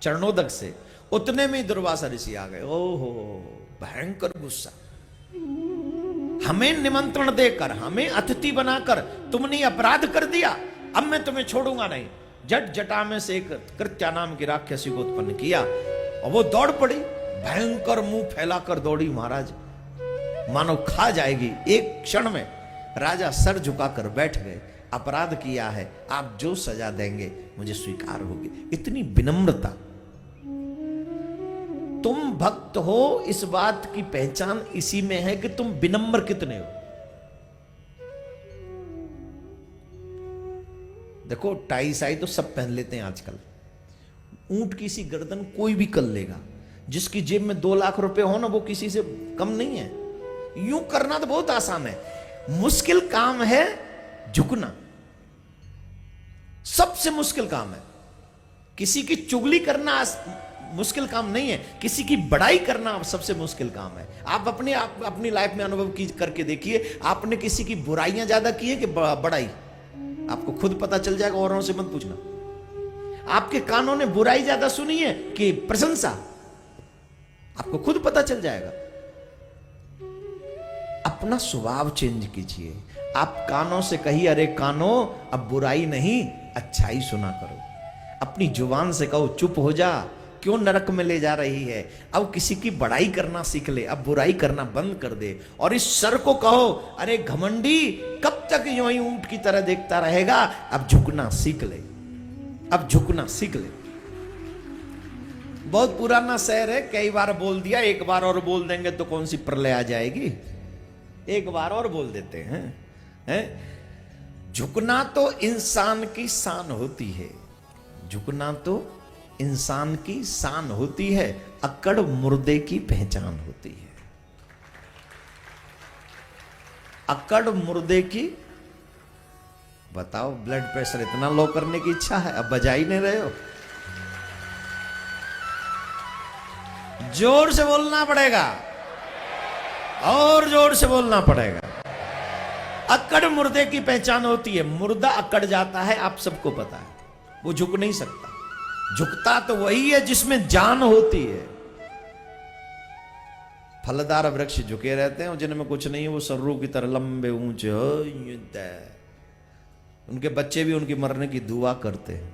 चरणोदक से, उतने में दुर्वासा ऋषि आ गए। ओहो, भयंकर गुस्सा। हमें निमंत्रण देकर, हमें अतिथि बनाकर तुमने अपराध कर दिया, अब मैं तुम्हें छोड़ूंगा नहीं। जट जटा में से एक कृत्या नाम की राक्षसी को उत्पन्न किया और वो दौड़ पड़ी, भयंकर मुंह फैलाकर दौड़ी महाराज, मानो खा जाएगी। एक क्षण में राजा सर झुकाकर बैठ गए। अपराध किया है, आप जो सजा देंगे मुझे स्वीकार होगी। इतनी विनम्रता। तुम भक्त हो, इस बात की पहचान इसी में है कि तुम विनम्र कितने हो। देखो, टाई साई तो सब पहन लेते हैं आजकल। ऊंट की सी गर्दन कोई भी कर लेगा। जिसकी जेब में 2 लाख रुपए हो ना, वो किसी से कम नहीं है। यूं करना तो बहुत आसान है, मुश्किल काम है झुकना। सबसे मुश्किल काम है। किसी की चुगली करना मुश्किल काम नहीं है, किसी की बड़ाई करना सबसे मुश्किल काम है। आप अपनी लाइफ में अनुभव करके देखिए, आपने किसी की बुराइयां ज्यादा की है कि बड़ाई? आपको खुद पता चल जाएगा, औरों से मत पूछना। आपके कानों ने बुराई ज्यादा सुनी है कि प्रशंसा? आपको खुद पता चल जाएगा। अपना स्वभाव चेंज कीजिए। आप कानों से कहिए, अरे कानों, अब बुराई नहीं अच्छाई सुना करो। अपनी जुबान से कहो, चुप हो जा, क्यों नरक में ले जा रही है। अब किसी की बड़ाई करना सीख ले, अब बुराई करना बंद कर दे। और इस सर को कहो, अरे घमंडी, कब तक यूं ही ऊंट की तरह देखता रहेगा, अब झुकना सीख ले, अब झुकना सीख ले। बहुत पुराना शहर है, कई बार बोल दिया, एक बार और बोल देंगे तो कौन सी प्रलय आ जाएगी। एक बार और बोल देते हैं? झुकना तो इंसान की शान होती है, झुकना तो इंसान की शान होती है, अक्कड़ मुर्दे की पहचान होती है। अक्कड़ मुर्दे की। बताओ, ब्लड प्रेशर इतना लो करने की इच्छा है, अब बजा ही नहीं रहे हो। जोर से बोलना पड़ेगा, और जोर से बोलना पड़ेगा। अक्कड़ मुर्दे की पहचान होती है। मुर्दा अक्कड़ जाता है, आप सबको पता है, वो झुक नहीं सकता। झुकता तो वही है जिसमें जान होती है। फलदार वृक्ष झुके रहते हैं और जिनमें कुछ नहीं है वो सर्रों की तरह लंबे ऊंचे, उनके बच्चे भी उनकी मरने की दुआ करते हैं।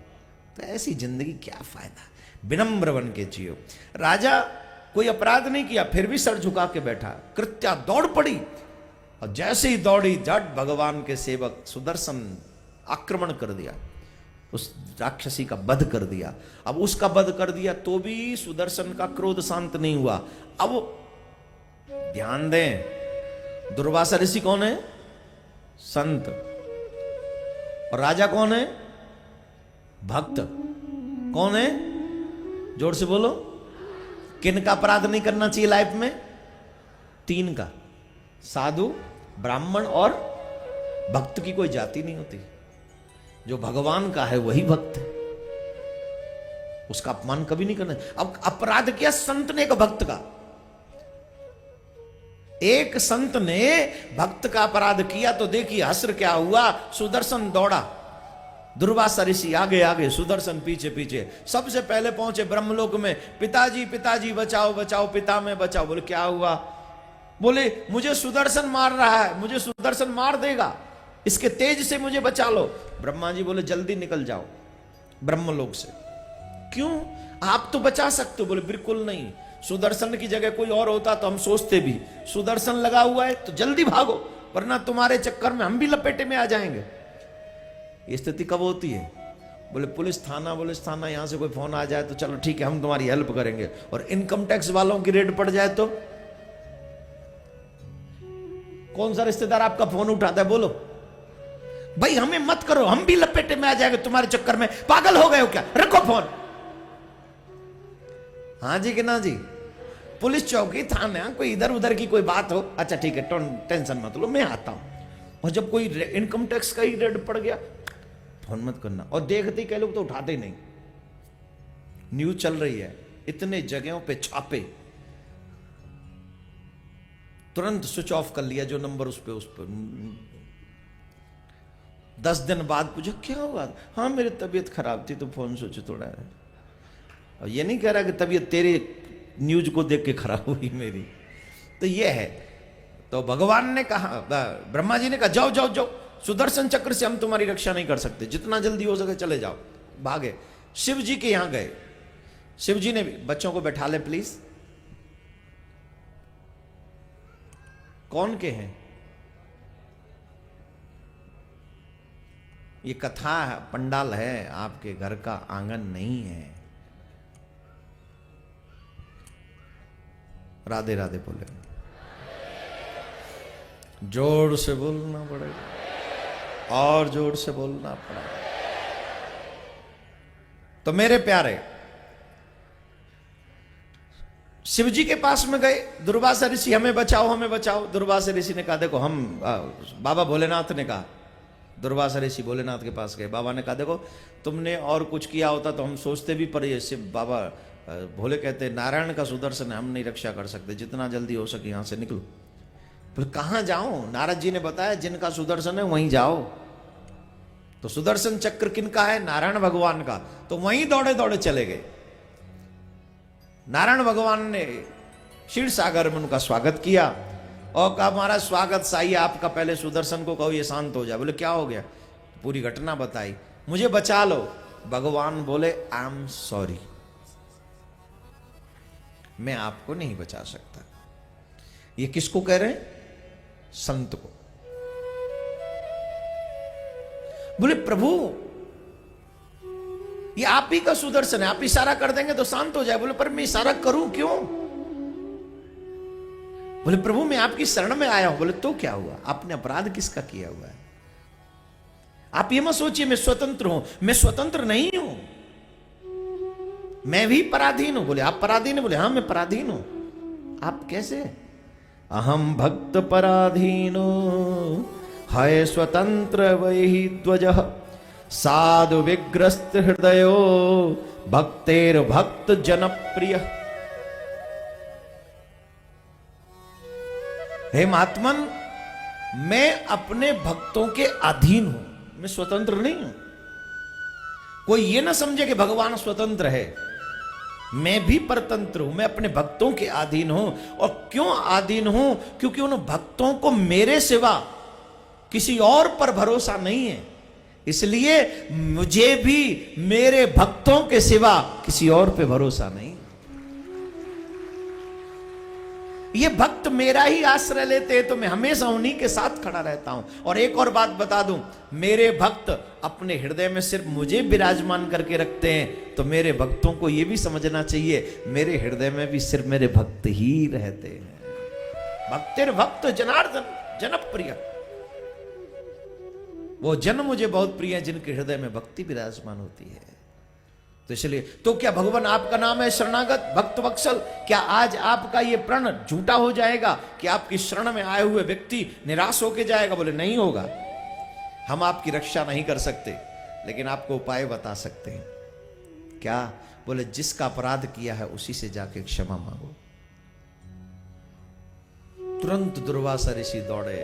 तो ऐसी जिंदगी क्या फायदा। विनम्र बन के जियो। राजा कोई अपराध नहीं किया, फिर भी सर झुका के बैठा। कृत्या दौड़ पड़ी और जैसे ही दौड़ी, जट भगवान के सेवक सुदर्शन आक्रमण कर दिया, उस राक्षसी का वध कर दिया। अब उसका वध कर दिया तो भी सुदर्शन का क्रोध शांत नहीं हुआ। अब ध्यान दें, दुर्वासा ऋषि कौन है? संत। और राजा कौन है? भक्त। कौन है? जोर से बोलो। किन का अपराध नहीं करना चाहिए लाइफ में? 3 का, साधु, ब्राह्मण और भक्त की कोई जाति नहीं होती। जो भगवान का है वही भक्त है, उसका अपमान कभी नहीं करना। अब अपराध किया संत ने एक भक्त का, एक संत ने भक्त का अपराध किया तो देखिए हस्र क्या हुआ। सुदर्शन दौड़ा, दुर्वासा ऋषि आगे आगे, सुदर्शन पीछे पीछे। सबसे पहले पहुंचे ब्रह्मलोक में। पिताजी पिताजी बचाओ बचाओ, पिता में बचाओ। बोले क्या हुआ? बोले मुझे सुदर्शन मार रहा है, मुझे सुदर्शन मार देगा, इसके तेज से मुझे बचा लो। ब्रह्मा जी बोले जल्दी निकल जाओ ब्रह्मलोक से। क्यों? आप तो बचा सकते हो। बोले बिल्कुल नहीं, सुदर्शन की जगह कोई और होता तो हम सोचते भी, सुदर्शन लगा हुआ है तो जल्दी भागो, वरना तुम्हारे चक्कर में हम भी लपेटे में आ जाएंगे। ये स्थिति कब होती है? बोले पुलिस थाना, यहां से कोई फोन आ जाए तो चलो ठीक है हम तुम्हारी हेल्प करेंगे, और इनकम टैक्स वालों की रेड पड़ जाए तो कौन सा रिश्तेदार आपका फोन उठाता है? बोलो भाई हमें मत करो, हम भी लपेटे में आ जाएंगे तुम्हारे चक्कर में, पागल हो गए हो क्या, रखो फोन। हाँ जी कि ना जी? पुलिस चौकी, थाना, कोई इधर उधर की कोई बात हो, अच्छा ठीक है टेंशन मत लो मैं आता हूं। और जब कोई इनकम टैक्स का ही रेड पड़ गया, फोन मत करना। और देखते ही कई लोग तो उठाते ही नहीं। न्यूज चल रही है, इतने जगहों पे छापे, तुरंत स्विच ऑफ कर लिया जो नंबर उस पर 10 दिन बाद पूछा क्या हुआ, हाँ मेरी तबीयत खराब थी तो फोन स्विच तोड़ा है। और ये नहीं कह रहा कि तबीयत तेरे न्यूज को देख के खराब हुई मेरी। तो ये है, तो भगवान ने कहा, ब्रह्मा जी ने कहा जाओ जाओ जाओ, सुदर्शन चक्र से हम तुम्हारी रक्षा नहीं कर सकते, जितना जल्दी हो सके चले जाओ। भागे, शिव जी के यहां गए। शिव जी ने बच्चों को बैठा ले प्लीज। कौन के हैं ये? कथा पंडाल है, आपके घर का आंगन नहीं है। राधे राधे बोले, जोर से बोलना पड़ेगा और जोर से बोलना पड़ेगा। तो मेरे प्यारे, शिव जी के पास में गए, दुर्वासा ऋषि हमें बचाओ हमें बचाओ। दुर्वासा ऋषि ने कहा देखो हम, बाबा भोलेनाथ ने कहा, दुर्वासा ऋषि भोलेनाथ के पास गए। बाबा ने कहा देखो तुमने और कुछ किया होता तो हम सोचते भी, पर ये शिव बाबा भोले कहते नारायण का सुदर्शन है, हम नहीं रक्षा कर सकते, जितना जल्दी हो सके यहां से निकलो। फिर कहां जाऊं? नारद जी ने बताया जिनका सुदर्शन है वहीं जाओ। तो सुदर्शन चक्र किनका है? नारायण भगवान का। तो वहीं दौड़े दौड़े चले गए। नारायण भगवान ने क्षीर सागर में उनका स्वागत किया और कहा महाराज स्वागत साई आपका, पहले सुदर्शन को कहो ये शांत हो जाए। बोले क्या हो गया? पूरी घटना बताई, मुझे बचा लो। भगवान बोले आई एम सॉरी, मैं आपको नहीं बचा सकता। ये किसको कह रहे हैं? संत को। बोले प्रभु ये आप ही का सुदर्शन है, आप इशारा कर देंगे तो शांत हो जाए। बोले पर मैं इशारा करूं क्यों? बोले प्रभु मैं आपकी शरण में आया हूं। बोले तो क्या हुआ? आपने अपराध किसका किया हुआ है? आप ये मत सोचिए मैं स्वतंत्र हूं, मैं स्वतंत्र नहीं हूं, मैं भी पराधीन हूं। बोले आप पराधीन हैं? बोले हाँ मैं पराधीन हूं। आप कैसे? अहम भक्त पराधीनो है स्वतंत्र वही ध्वज साधु विग्रस्त हृदयो भक्तेर भक्त जनप्रिय। हे महात्मन, मैं अपने भक्तों के अधीन हूं, मैं स्वतंत्र नहीं हूं। कोई ये ना समझे कि भगवान स्वतंत्र है, मैं भी परतंत्र हूं, मैं अपने भक्तों के अधीन हूं। और क्यों अधीन हूं? क्योंकि उन भक्तों को मेरे सिवा किसी और पर भरोसा नहीं है, इसलिए मुझे भी मेरे भक्तों के सिवा किसी और पे भरोसा नहीं। ये भक्त मेरा ही आश्रय लेते हैं तो मैं हमेशा उन्हीं के साथ खड़ा रहता हूं। और एक और बात बता दूं, मेरे भक्त अपने हृदय में सिर्फ मुझे विराजमान करके रखते हैं, तो मेरे भक्तों को यह भी समझना चाहिए मेरे हृदय में भी सिर्फ मेरे भक्त ही रहते हैं। भक्तिर भक्त जनार्दन जनप्रिय, वो जन मुझे बहुत प्रिय है जिनके हृदय में भक्ति विराजमान होती है। तो इसलिए तो क्या भगवान आपका नाम है शरणागत भक्त वत्सल? क्या आज आपका ये प्रण झूठा हो जाएगा कि आपकी शरण में आए हुए व्यक्ति निराश होकर जाएगा? बोले नहीं होगा, हम आपकी रक्षा नहीं कर सकते, लेकिन आपको उपाय बता सकते हैं। क्या? बोले जिसका अपराध किया है उसी से जाके क्षमा मांगो। तुरंत दुर्वासा ऋषि दौड़े,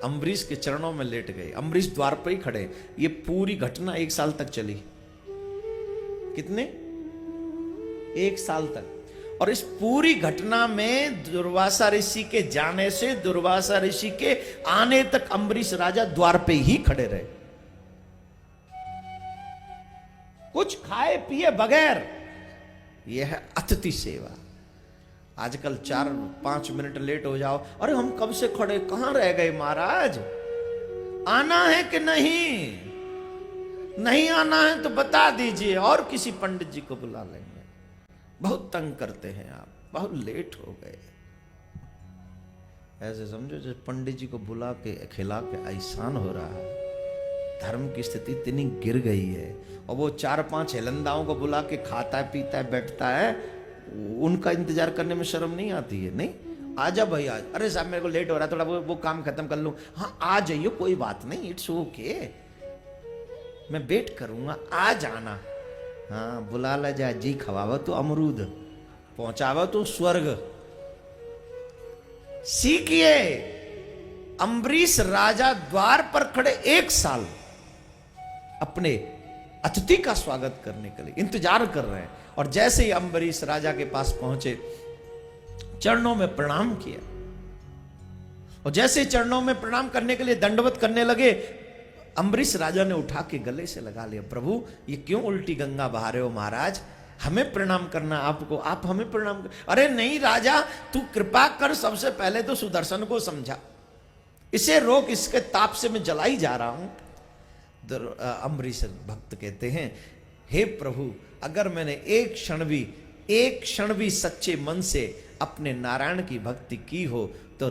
अम्बरीश के चरणों में लेट गए। अम्बरीश द्वार पर ही खड़े। ये पूरी घटना 1 साल तक चली। कितने? 1 साल तक। और इस पूरी घटना में दुर्वासा ऋषि के जाने से दुर्वासा ऋषि के आने तक अम्बरीश राजा द्वार पे ही खड़े रहे, कुछ खाए पिए बगैर। यह है अतिथि सेवा। आजकल 4-5 मिनट लेट हो जाओ, अरे हम कब से खड़े, कहां रह गए महाराज, आना है कि नहीं? नहीं आना है तो बता दीजिए और किसी पंडित जी को बुला लेंगे। बहुत तंग करते हैं आप, बहुत लेट हो गए। ऐसे समझो जैसे पंडित जी को बुला के खिला के एहसान हो रहा है। धर्म की स्थिति इतनी गिर गई है, और वो 4-5 हेलंदाओं को बुला के खाता है पीता है बैठता है, उनका इंतजार करने में शर्म नहीं आती है? नहीं, आजा भाई आज, अरे साहब मेरे को लेट हो रहा है थोड़ा, वो काम खत्म कर लूं। हाँ आ जाइए, कोई बात नहीं, इट्स ओके, मैं वेट करूंगा, आ जाना। हाँ बुला ला जा जी, खवावा तो अमरूद, पहुंचावा तो स्वर्ग। सीखिए। अम्बरीश राजा द्वार पर खड़े 1 साल अपने अतिथि का स्वागत करने के लिए इंतजार कर रहे हैं, और जैसे ही अम्बरीश राजा के पास पहुंचे, चरणों में प्रणाम किया, और जैसे चरणों में प्रणाम करने के लिए दंडवत करने लगे, अम्बरीश राजा ने उठा के गले से लगा लिया, प्रभु ये क्यों उल्टी गंगा बहा रहे हो महाराज, हमें प्रणाम करना आपको, आप हमें प्रणाम कर। अरे नहीं राजा, तू कृपा कर, सबसे पहले तो सुदर्शन को समझा, इसे रोक, इसके ताप से मैं जलाई जा रहा हूं। अम्बरीश भक्त कहते हैं, हे प्रभु, अगर मैंने एक क्षण भी सच्चे मन से अपने नारायण की भक्ति की हो तो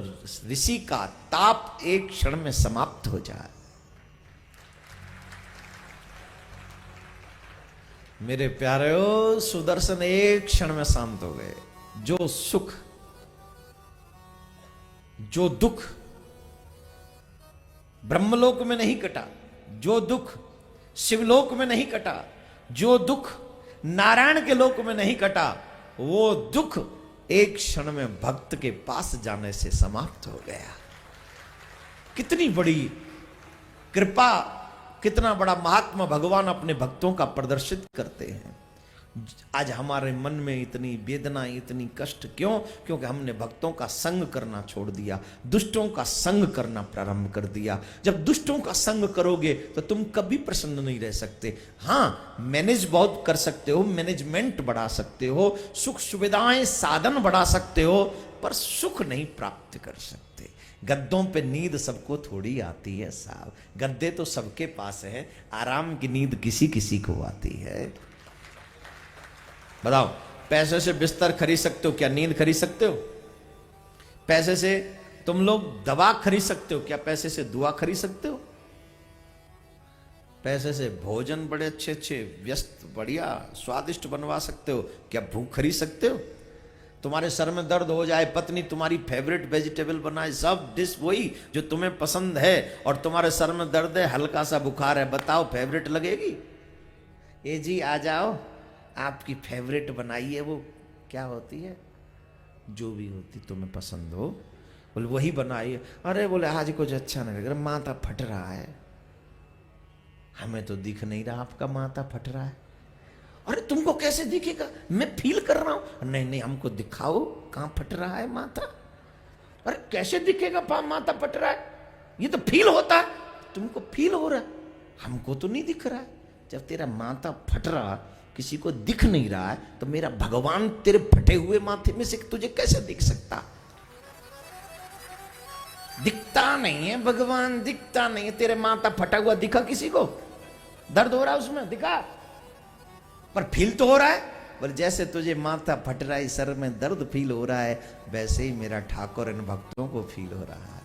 ऋषि का ताप एक क्षण में समाप्त हो जाए। मेरे प्यारे, सुदर्शन एक क्षण में शांत हो गए। जो सुख, जो दुख ब्रह्मलोक में नहीं कटा, जो दुख शिवलोक में नहीं कटा, जो दुख नारायण के लोक में नहीं कटा, वो दुख एक क्षण में भक्त के पास जाने से समाप्त हो गया। कितनी बड़ी कृपा, कितना बड़ा महात्मा भगवान अपने भक्तों का प्रदर्शित करते हैं। आज हमारे मन में इतनी वेदना, इतनी कष्ट क्यों? क्योंकि हमने भक्तों का संग करना छोड़ दिया, दुष्टों का संग करना प्रारंभ कर दिया। जब दुष्टों का संग करोगे तो तुम कभी प्रसन्न नहीं रह सकते। हाँ, मैनेज बहुत कर सकते हो, मैनेजमेंट बढ़ा सकते हो, सुख सुविधाएं साधन बढ़ा सकते हो, पर सुख नहीं प्राप्त कर सकते। गद्दों पे नींद सबको थोड़ी आती है साहब, गद्दे तो सबके पास है, आराम की नींद किसी किसी को आती है। बताओ, पैसे से बिस्तर खरीद सकते हो, क्या नींद खरीद सकते हो? पैसे से तुम लोग दवा खरीद सकते हो, क्या पैसे से दुआ खरीद सकते हो? पैसे से भोजन बड़े अच्छे अच्छे व्यस्त बढ़िया स्वादिष्ट बनवा सकते हो, क्या भूख खरीद सकते हो? तुम्हारे सर में दर्द हो जाए, पत्नी तुम्हारी फेवरेट वेजिटेबल बनाए, सब डिश वही जो तुम्हें पसंद है, और तुम्हारे सर में दर्द है, हल्का सा बुखार है, बताओ फेवरेट लगेगी? ए जी आ जाओ, आपकी फेवरेट बनाइए, वो क्या होती है, जो भी होती तुम्हें पसंद हो, बोले वही बनाइए। अरे बोले आज कुछ अच्छा नहीं लग रहा, माथा फट रहा है। हमें तो दिख नहीं रहा आपका माथा फट रहा है। अरे तुमको कैसे दिखेगा, मैं फील कर रहा हूं। नहीं नहीं, हमको दिखाओ कहां फट रहा है माथा। अरे कैसे दिखेगा माथा फट रहा है, ये तो फील होता है। तुमको फील हो रहा है, हमको तो नहीं दिख रहा है। जब तेरा माथा फट रहा, किसी को दिख नहीं रहा है, तो मेरा भगवान तेरे फटे हुए माथे में से तुझे कैसे दिख सकता? दिखता नहीं है भगवान, दिखता नहीं है। तेरे माथा फटा हुआ दिखा किसी को? दर्द हो रहा है उसमें, दिखा, पर फील तो हो रहा है। बोले जैसे तुझे माथा फट रहा है, सर में दर्द फील हो रहा है, वैसे ही मेरा ठाकुर इन भक्तों को फील हो रहा है।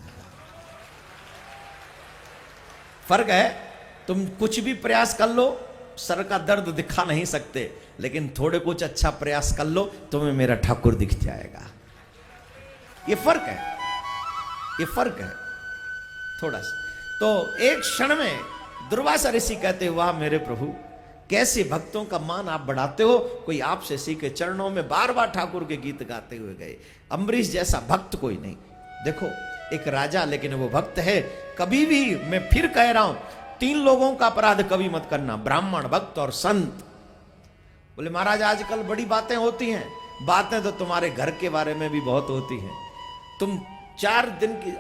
फर्क है, तुम कुछ भी प्रयास कर लो, सर का दर्द दिखा नहीं सकते, लेकिन थोड़े कुछ अच्छा प्रयास कर लो, तुम्हें मेरा ठाकुर दिख जाएगा। ये फर्क है, ये फर्क है थोड़ा सा। तो एक क्षण में दुर्वासा ऋषि कहते, वाह मेरे प्रभु, कैसे भक्तों का मान आप बढ़ाते हो। कोई आपसे सीखे, चरणों में बार बार ठाकुर के गीत गाते हुए गए। अम्बरीश जैसा भक्त कोई नहीं। देखो, एक राजा, लेकिन वो भक्त है। कभी भी, मैं फिर कह रहा हूं, 3 लोगों का अपराध कभी मत करना, ब्राह्मण, भक्त और संत। बोले महाराज आजकल बड़ी बातें होती हैं। बातें तो तुम्हारे घर के बारे में भी बहुत होती हैं। तुम 4 दिन की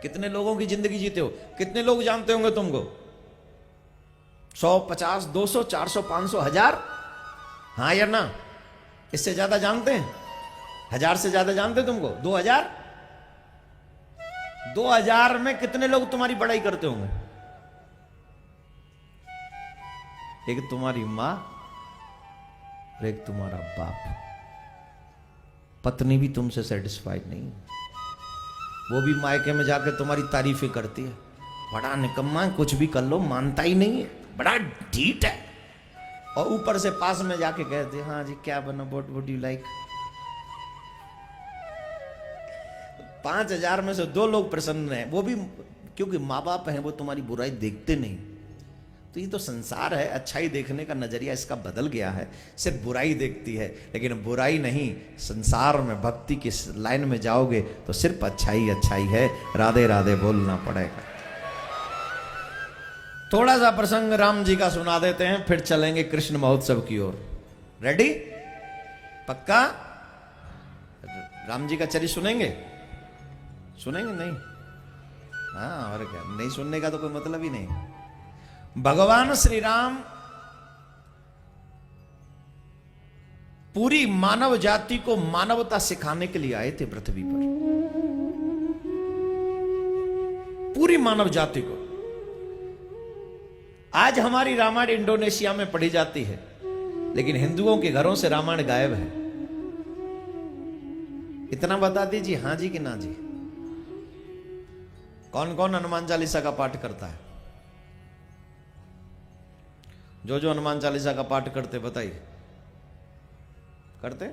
कितने लोगों की जिंदगी जीते हो? कितने लोग जानते होंगे तुमको? 100, 50, 200, 400, 500, 1000? हाँ या ना? इससे ज्यादा जानते हैं? 1000 से ज्यादा जानते तुमको? 2000? 2000 में कितने लोग तुम्हारी बड़ाई करते होंगे? एक तुम्हारी मां और एक तुम्हारा बाप। पत्नी भी तुमसे सेटिस्फाइड नहीं, वो भी मायके में जाकर तुम्हारी तारीफें करती है। बड़ा निकम्मा है, कुछ भी कर लो मानता ही नहीं है, बड़ा ढीठ है। और ऊपर से पास में जाके कहते, हाँ जी क्या बना, व्हाट वुड यू लाइक। 5000 में से 2 लोग प्रसन्न हैं, वो भी क्योंकि माँ बाप हैं, वो तुम्हारी बुराई देखते नहीं। तो ये तो संसार है, अच्छाई देखने का नजरिया इसका बदल गया है, सिर्फ बुराई देखती है। लेकिन बुराई नहीं, संसार में भक्ति की लाइन में जाओगे तो सिर्फ अच्छाई अच्छाई है। राधे राधे बोलना पड़ेगा। थोड़ा सा प्रसंग राम जी का सुना देते हैं, फिर चलेंगे कृष्ण महोत्सव की ओर। रेडी? पक्का? राम जी का चरित्र सुनेंगे? सुनेंगे नहीं? हाँ, और क्या, नहीं सुनने का तो कोई मतलब ही नहीं। भगवान श्री राम पूरी मानव जाति को मानवता सिखाने के लिए आए थे पृथ्वी पर, पूरी मानव जाति को। आज हमारी रामायण इंडोनेशिया में पढ़ी जाती है, लेकिन हिंदुओं के घरों से रामायण गायब है। इतना बता दीजिए, हां जी कि ना जी? कौन कौन हनुमान चालीसा का पाठ करता है? जो जो हनुमान चालीसा का पाठ करते बताइए। करते?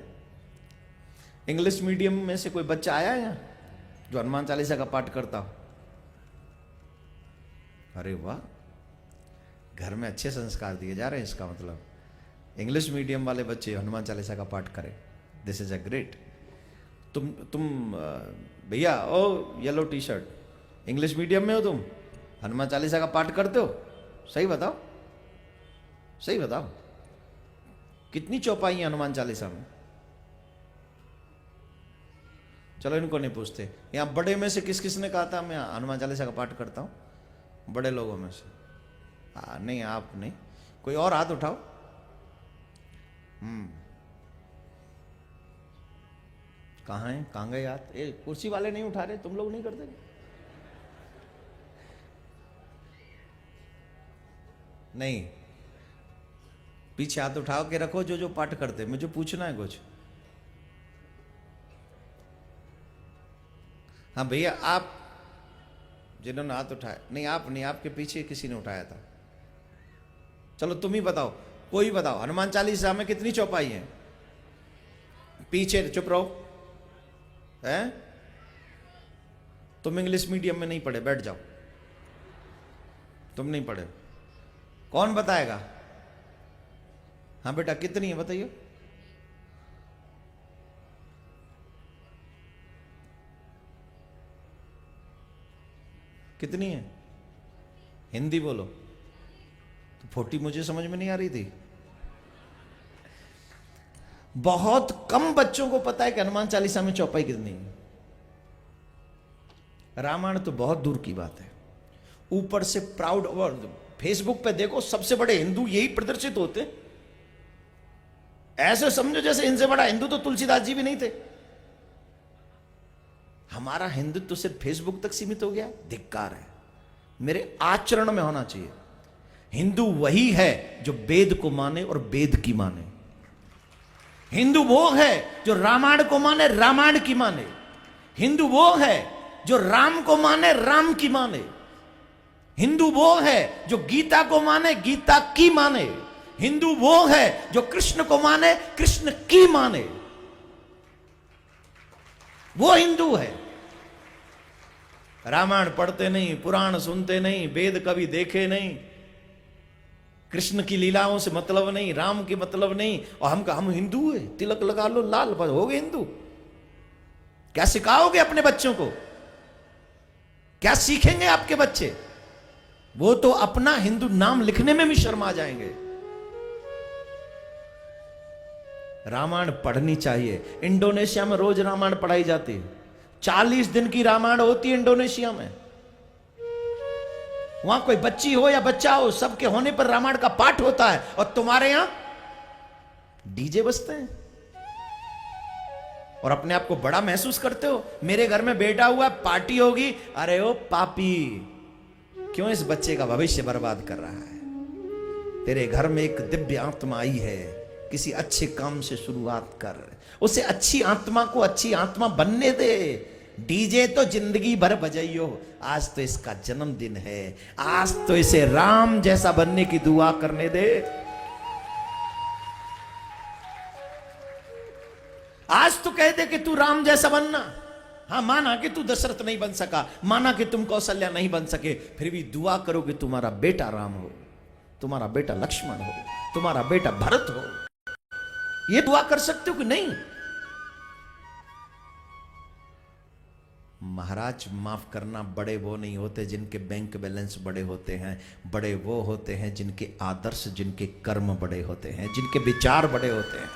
इंग्लिश मीडियम में से कोई बच्चा आया है यहाँ जो हनुमान चालीसा का पाठ करता हो? अरे वाह, घर में अच्छे संस्कार दिए जा रहे हैं। इसका मतलब इंग्लिश मीडियम वाले बच्चे हनुमान चालीसा का पाठ करें, दिस इज अ ग्रेट। तुम भैया, ओ yellow T shirt, English medium में हो तुम, हनुमान चालीसा का पाठ करते हो? सही बताओ, सही बताओ, कितनी चौपाई है हनुमान चालीसा में? चलो इनको नहीं पूछते। यहां बड़े में से किस किस ने कहा था मैं हनुमान चालीसा का पाठ करता हूं? बड़े लोगों में से? नहीं, आप नहीं। कोई और हाथ उठाओ। कहां है, कहां गए हाथ? कुर्सी वाले नहीं उठा रहे? तुम लोग नहीं करते? नहीं, पीछे हाथ उठाओ के रखो जो जो पाठ करते। मुझे पूछना है कुछ। हाँ भैया, आप जिन्होंने हाथ उठाया, नहीं आप नहीं, आपके पीछे किसी ने उठाया था। चलो तुम ही बताओ, कोई बताओ, हनुमान चालीसा में कितनी चौपाई है? पीछे चुप रहो। हैं? तुम इंग्लिश मीडियम में नहीं पढ़े, बैठ जाओ। तुम नहीं पढ़े, कौन बताएगा? हाँ बेटा, कितनी है बताइए। कितनी है? हिंदी बोलो। तो 40 मुझे समझ में नहीं आ रही थी। बहुत कम बच्चों को पता है कि हनुमान चालीसा में चौपाई कितनी है। रामायण तो बहुत दूर की बात है। ऊपर से प्राउड, और फेसबुक पे देखो सबसे बड़े हिंदू यही प्रदर्शित होते। ऐसे समझो जैसे इनसे बड़ा हिंदू तो तुलसीदास जी भी नहीं थे। हमारा हिंदुत्व तो सिर्फ फेसबुक तक सीमित हो गया, धिक्कार है। मेरे आचरण में होना चाहिए। हिंदू वही है जो वेद को माने और वेद की माने। हिंदू वो है जो रामायण को माने, रामायण की माने। हिंदू वो है जो राम को माने, राम की माने। हिंदू वो है जो गीता को माने, गीता की माने। हिंदू वो है जो कृष्ण को माने, कृष्ण की माने। वो हिंदू है। रामायण पढ़ते नहीं, पुराण सुनते नहीं, वेद कभी देखे नहीं, कृष्ण की लीलाओं से मतलब नहीं, राम की मतलब नहीं, और हम हिंदू है, तिलक लगा लो लाल, बस हो गए हिंदू। क्या सिखाओगे अपने बच्चों को? क्या सीखेंगे आपके बच्चे? वो तो अपना हिंदू नाम लिखने में भी शर्मा जाएंगे। रामायण पढ़नी चाहिए। इंडोनेशिया में रोज रामायण पढ़ाई जाती है। 40 दिन की रामायण होती है इंडोनेशिया में। वहां कोई बच्ची हो या बच्चा हो, सबके होने पर रामायण का पाठ होता है। और तुम्हारे यहां डीजे बजते हैं और अपने आप को बड़ा महसूस करते हो। मेरे घर में बेटा हुआ, पार्टी होगी। अरे ओ पापी, क्यों इस बच्चे का भविष्य बर्बाद कर रहा है? तेरे घर में एक दिव्य आत्मा आई है, किसी अच्छे काम से शुरुआत कर। उसे अच्छी आत्मा को अच्छी आत्मा बनने दे। डीजे तो जिंदगी भर बजाइयो, आज तो इसका जन्मदिन है, आज तो इसे राम जैसा बनने की दुआ करने दे। आज तो कह दे कि तू राम जैसा बनना। हाँ, माना कि तू दशरथ नहीं बन सका, माना कि तुम कौशल्या नहीं बन सके, फिर भी दुआ करो कि तुम्हारा बेटा राम हो। तुम्हारा बेटा लक्ष्मण हो, तुम्हारा बेटा भरत हो। ये दुआ कर सकते हो कि नहीं? महाराज माफ करना, बड़े वो नहीं होते जिनके बैंक बैलेंस बड़े होते हैं, बड़े वो होते हैं जिनके आदर्श, जिनके कर्म बड़े होते हैं, जिनके विचार बड़े होते हैं।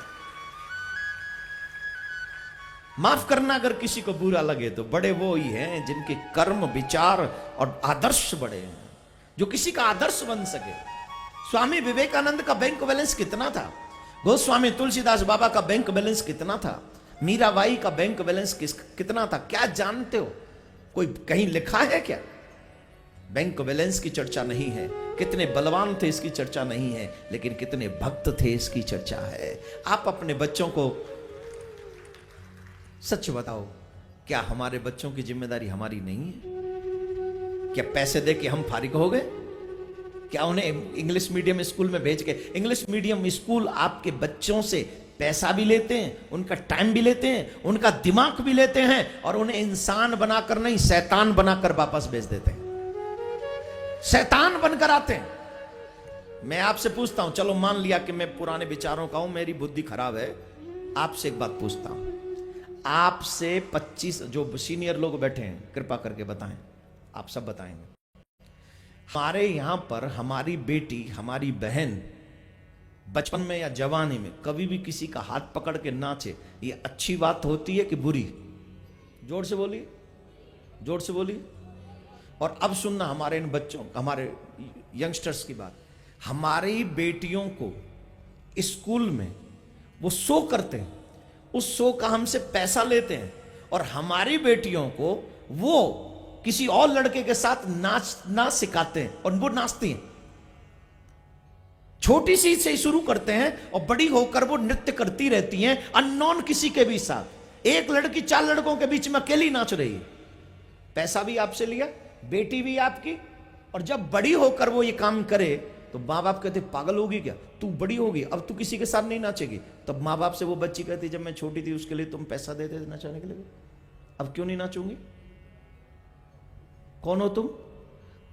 माफ करना अगर किसी को बुरा लगे तो बड़े वो ही हैं जिनके कर्म, विचार और आदर्श बड़े हैं, जो किसी का आदर्श बन सके। स्वामी विवेकानंद का बैंक बैलेंस कितना था? गोस्वामी तुलसीदास बाबा का बैंक बैलेंस कितना था? मीराबाई का बैंक बैलेंस कितना था? क्या जानते हो? कोई कहीं लिखा है क्या? बैंक बैलेंस की चर्चा नहीं है, कितने बलवान थे इसकी चर्चा नहीं है, लेकिन कितने भक्त थे इसकी चर्चा है। आप अपने बच्चों को सच बताओ, क्या हमारे बच्चों की जिम्मेदारी हमारी नहीं है? क्या पैसे दे के हम फारिग हो गए? क्या उन्हें इंग्लिश मीडियम स्कूल में भेज के, इंग्लिश मीडियम स्कूल आपके बच्चों से पैसा भी लेते हैं, उनका टाइम भी लेते हैं, उनका दिमाग भी लेते हैं, और उन्हें इंसान बनाकर नहीं शैतान बनाकर वापस भेज देते हैं। शैतान बनकर आते हैं। मैं आपसे पूछता हूं, चलो मान लिया कि मैं पुराने विचारों का हूं, मेरी बुद्धि खराब है, आपसे एक बात पूछता हूं, आपसे 25 जो सीनियर लोग बैठे हैं कृपा करके बताएं, आप सब बताएंगे। हमारे यहां पर हमारी बेटी, हमारी बहन बचपन में या जवानी में कभी भी किसी का हाथ पकड़ के नाचे, ये अच्छी बात होती है कि बुरी? जोर से बोलिए, जोर से बोलिए। और अब सुनना हमारे इन बच्चों, हमारे यंगस्टर्स की बात। हमारी बेटियों को स्कूल में वो शो करते हैं, उस शो का हमसे पैसा लेते हैं, और हमारी बेटियों को वो किसी और लड़के के साथ नाच सिखाते हैं और वो नाचती हैं। छोटी सी से शुरू करते हैं और बड़ी होकर वो नृत्य करती रहती हैं अननोन किसी के भी साथ। एक लड़की 4 लड़कों के बीच में अकेली नाच रही है, पैसा भी आपसे लिया, बेटी भी आपकी, और जब बड़ी होकर वो ये काम करे तो माँ बाप कहते पागल होगी क्या, तू बड़ी होगी अब तू किसी के साथ नहीं नाचेगी। तब माँ बाप से वो बच्ची कहती जब मैं छोटी थी उसके लिए तुम पैसा देते थे नाचने के लिए, अब क्यों नहीं नाचूंगी, कौन हो तुम?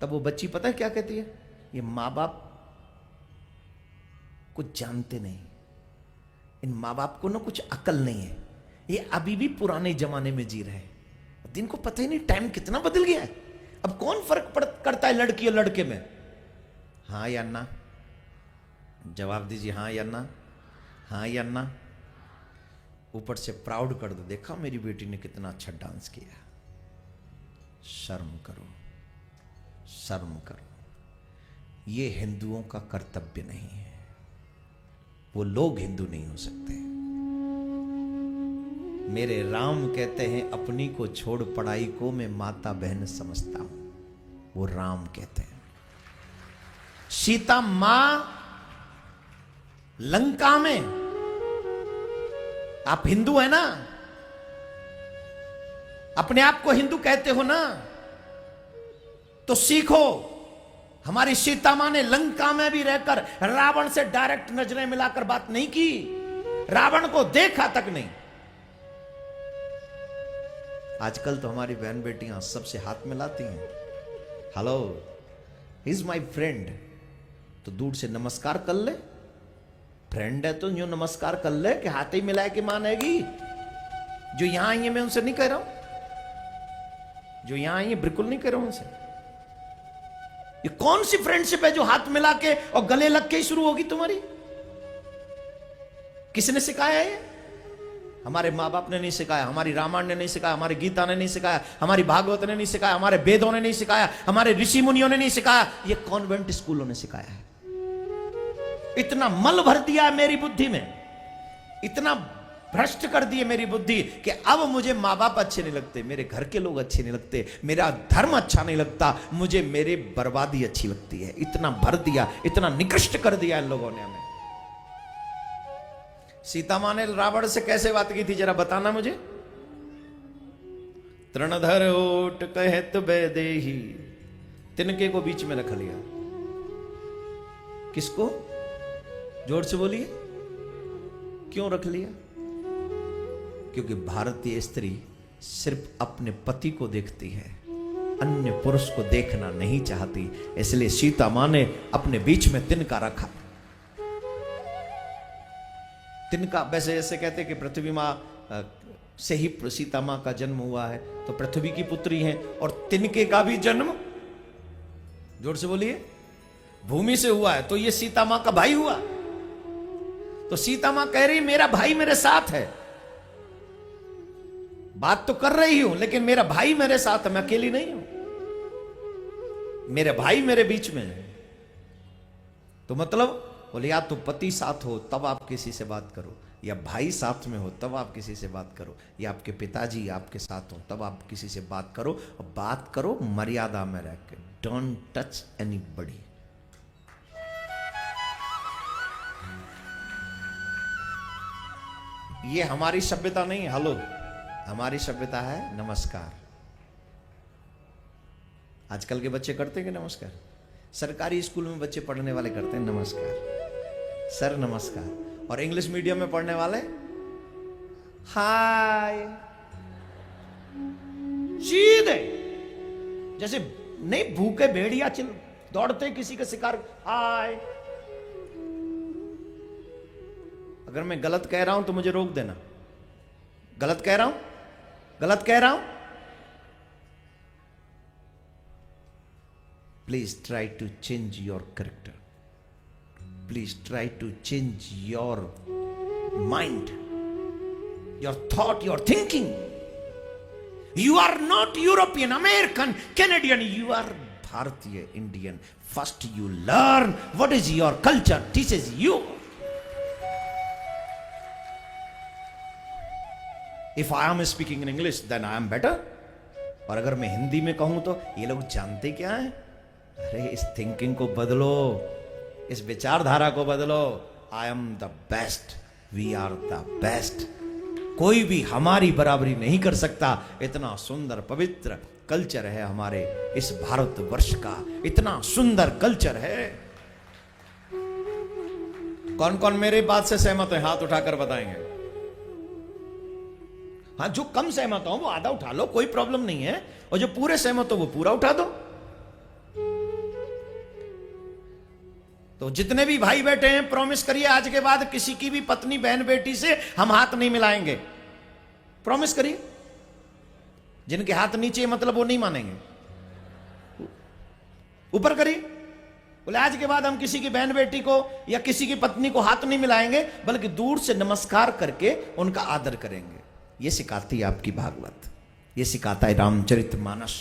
तब वो बच्ची पता है क्या कहती है? ये माँ बाप कुछ जानते नहीं, इन माँ बाप को ना कुछ अकल नहीं है, ये अभी भी पुराने जमाने में जी रहे हैं, दिन को पता ही नहीं टाइम कितना बदल गया है। अब कौन फर्क करता है लड़की और लड़के में? हाँ या ना, जवाब दीजिए, हाँ या ना, हाँ या ना। ऊपर से प्राउड कर दो, देखा मेरी बेटी ने कितना अच्छा डांस किया। शर्म करो, शर्म करो। ये हिंदुओं का कर्तव्य नहीं है, वो लोग हिंदू नहीं हो सकते। मेरे राम कहते हैं अपनी को छोड़ पढ़ाई को मैं माता बहन समझता हूं, वो राम कहते हैं। सीता मां लंका में, आप हिंदू है ना, अपने आप को हिंदू कहते हो ना, तो सीखो। हमारी सीता मां ने लंका में भी रहकर रावण से डायरेक्ट नजरें मिलाकर बात नहीं की, रावण को देखा तक नहीं। आजकल तो हमारी बहन बेटियां सबसे हाथ मिलाती हैं, hello he is my friend, तो दूर से नमस्कार कर ले, फ्रेंड है तो यूं नमस्कार कर ले कि हाथ ही मिलाए के मानेगी। जो यहां आई है मैं उनसे नहीं कह रहा हूं, जो यहां आई है बिल्कुल नहीं कह रहा हूं उनसे। ये कौन सी फ्रेंडशिप है जो हाथ मिला के और गले लग के ही शुरू होगी तुम्हारी? किसने सिखाया है? हमारे माँ बाप ने नहीं सिखाया, हमारी रामायण ने नहीं सिखाया, हमारी गीता ने नहीं सिखाया, हमारी भागवत ने नहीं सिखाया, हमारे वेदों ने नहीं सिखाया, हमारे ऋषि मुनियों ने नहीं सिखाया, ये कॉन्वेंट स्कूलों ने सिखाया है। इतना मल भर दिया है मेरी बुद्धि में, इतना भ्रष्ट कर दिए मेरी बुद्धि कि अब मुझे माँ बाप अच्छे नहीं लगते, मेरे घर के लोग अच्छे नहीं लगते, मेरा धर्म अच्छा नहीं लगता, मुझे मेरी बर्बादी अच्छी लगती है। इतना भर दिया, इतना निकृष्ट कर दिया इन लोगों ने हमें। सीता मां ने रावण से कैसे बात की थी जरा बताना मुझे। तृणधर ओट कहत बैदेही, तिनके को बीच में रख लिया। किसको? जोर से बोलिए, क्यों रख लिया? क्योंकि भारतीय स्त्री सिर्फ अपने पति को देखती है, अन्य पुरुष को देखना नहीं चाहती, इसलिए सीता मां ने अपने बीच में तिनका रखा। तिनका वैसे ऐसे कहते कि पृथ्वी मां से ही सीता मां का जन्म हुआ है, तो पृथ्वी की पुत्री है, और तिनके का भी जन्म, जोर से बोलिए, भूमि से हुआ है, तो ये सीता मां का भाई हुआ। तो सीता मां कह रही मेरा भाई मेरे साथ है, बात तो कर रही हूं लेकिन मेरा भाई मेरे साथ है, मैं अकेली नहीं हूं, मेरे भाई मेरे बीच में है। तो मतलब बोले या तो पति साथ हो तब आप किसी से बात करो, या भाई साथ में हो तब आप किसी से बात करो, या आपके पिताजी आपके साथ हो तब आप किसी से बात करो, और बात करो मर्यादा में रह के। Don't touch anybody. ये हमारी सभ्यता नहीं, हेलो, हमारी सभ्यता है नमस्कार। आजकल के बच्चे करते हैं कि नमस्कार? सरकारी स्कूल में बच्चे पढ़ने वाले करते हैं नमस्कार, सर नमस्कार, और इंग्लिश मीडियम में पढ़ने वाले हाय, सीधे जैसे नहीं भूखे भेड़िया चिल दौड़ते किसी का शिकार, हाय। अगर मैं गलत कह रहा हूं तो मुझे रोक देना, गलत कह रहा हूं, गलत कह रहा हूं, please try to change your character, please try to change your mind, your thought, your thinking. You are not European, American, Canadian, you are भारतीय, Indian. First you learn what is your culture teaches you. If I am speaking in English, then I am better. और अगर मैं हिंदी में कहूं तो ये लोग जानते क्या है? अरे इस थिंकिंग को बदलो, इस विचारधारा को बदलो। I am the best, we are the best. कोई भी हमारी बराबरी नहीं कर सकता। इतना सुंदर पवित्र कल्चर है हमारे इस भारतवर्ष का, इतना सुंदर कल्चर है। कौन कौन मेरे बात से सहमत है? हाथ उठाकर बताएंगे। हाँ, जो कम सहमत हो वो आधा उठा लो, कोई प्रॉब्लम नहीं है, और जो पूरे सहमत हो वो पूरा उठा दो। तो जितने भी भाई बैठे हैं, प्रॉमिस करिए आज के बाद किसी की भी पत्नी बहन बेटी से हम हाथ नहीं मिलाएंगे। प्रॉमिस करिए। जिनके हाथ नीचे मतलब वो नहीं मानेंगे, ऊपर करिए। बोले आज के बाद हम किसी की बहन बेटी को या किसी की पत्नी को हाथ नहीं मिलाएंगे, बल्कि दूर से नमस्कार करके उनका आदर करेंगे। ये सिखाती है आपकी भागवत, ये सिखाता है रामचरितमानस।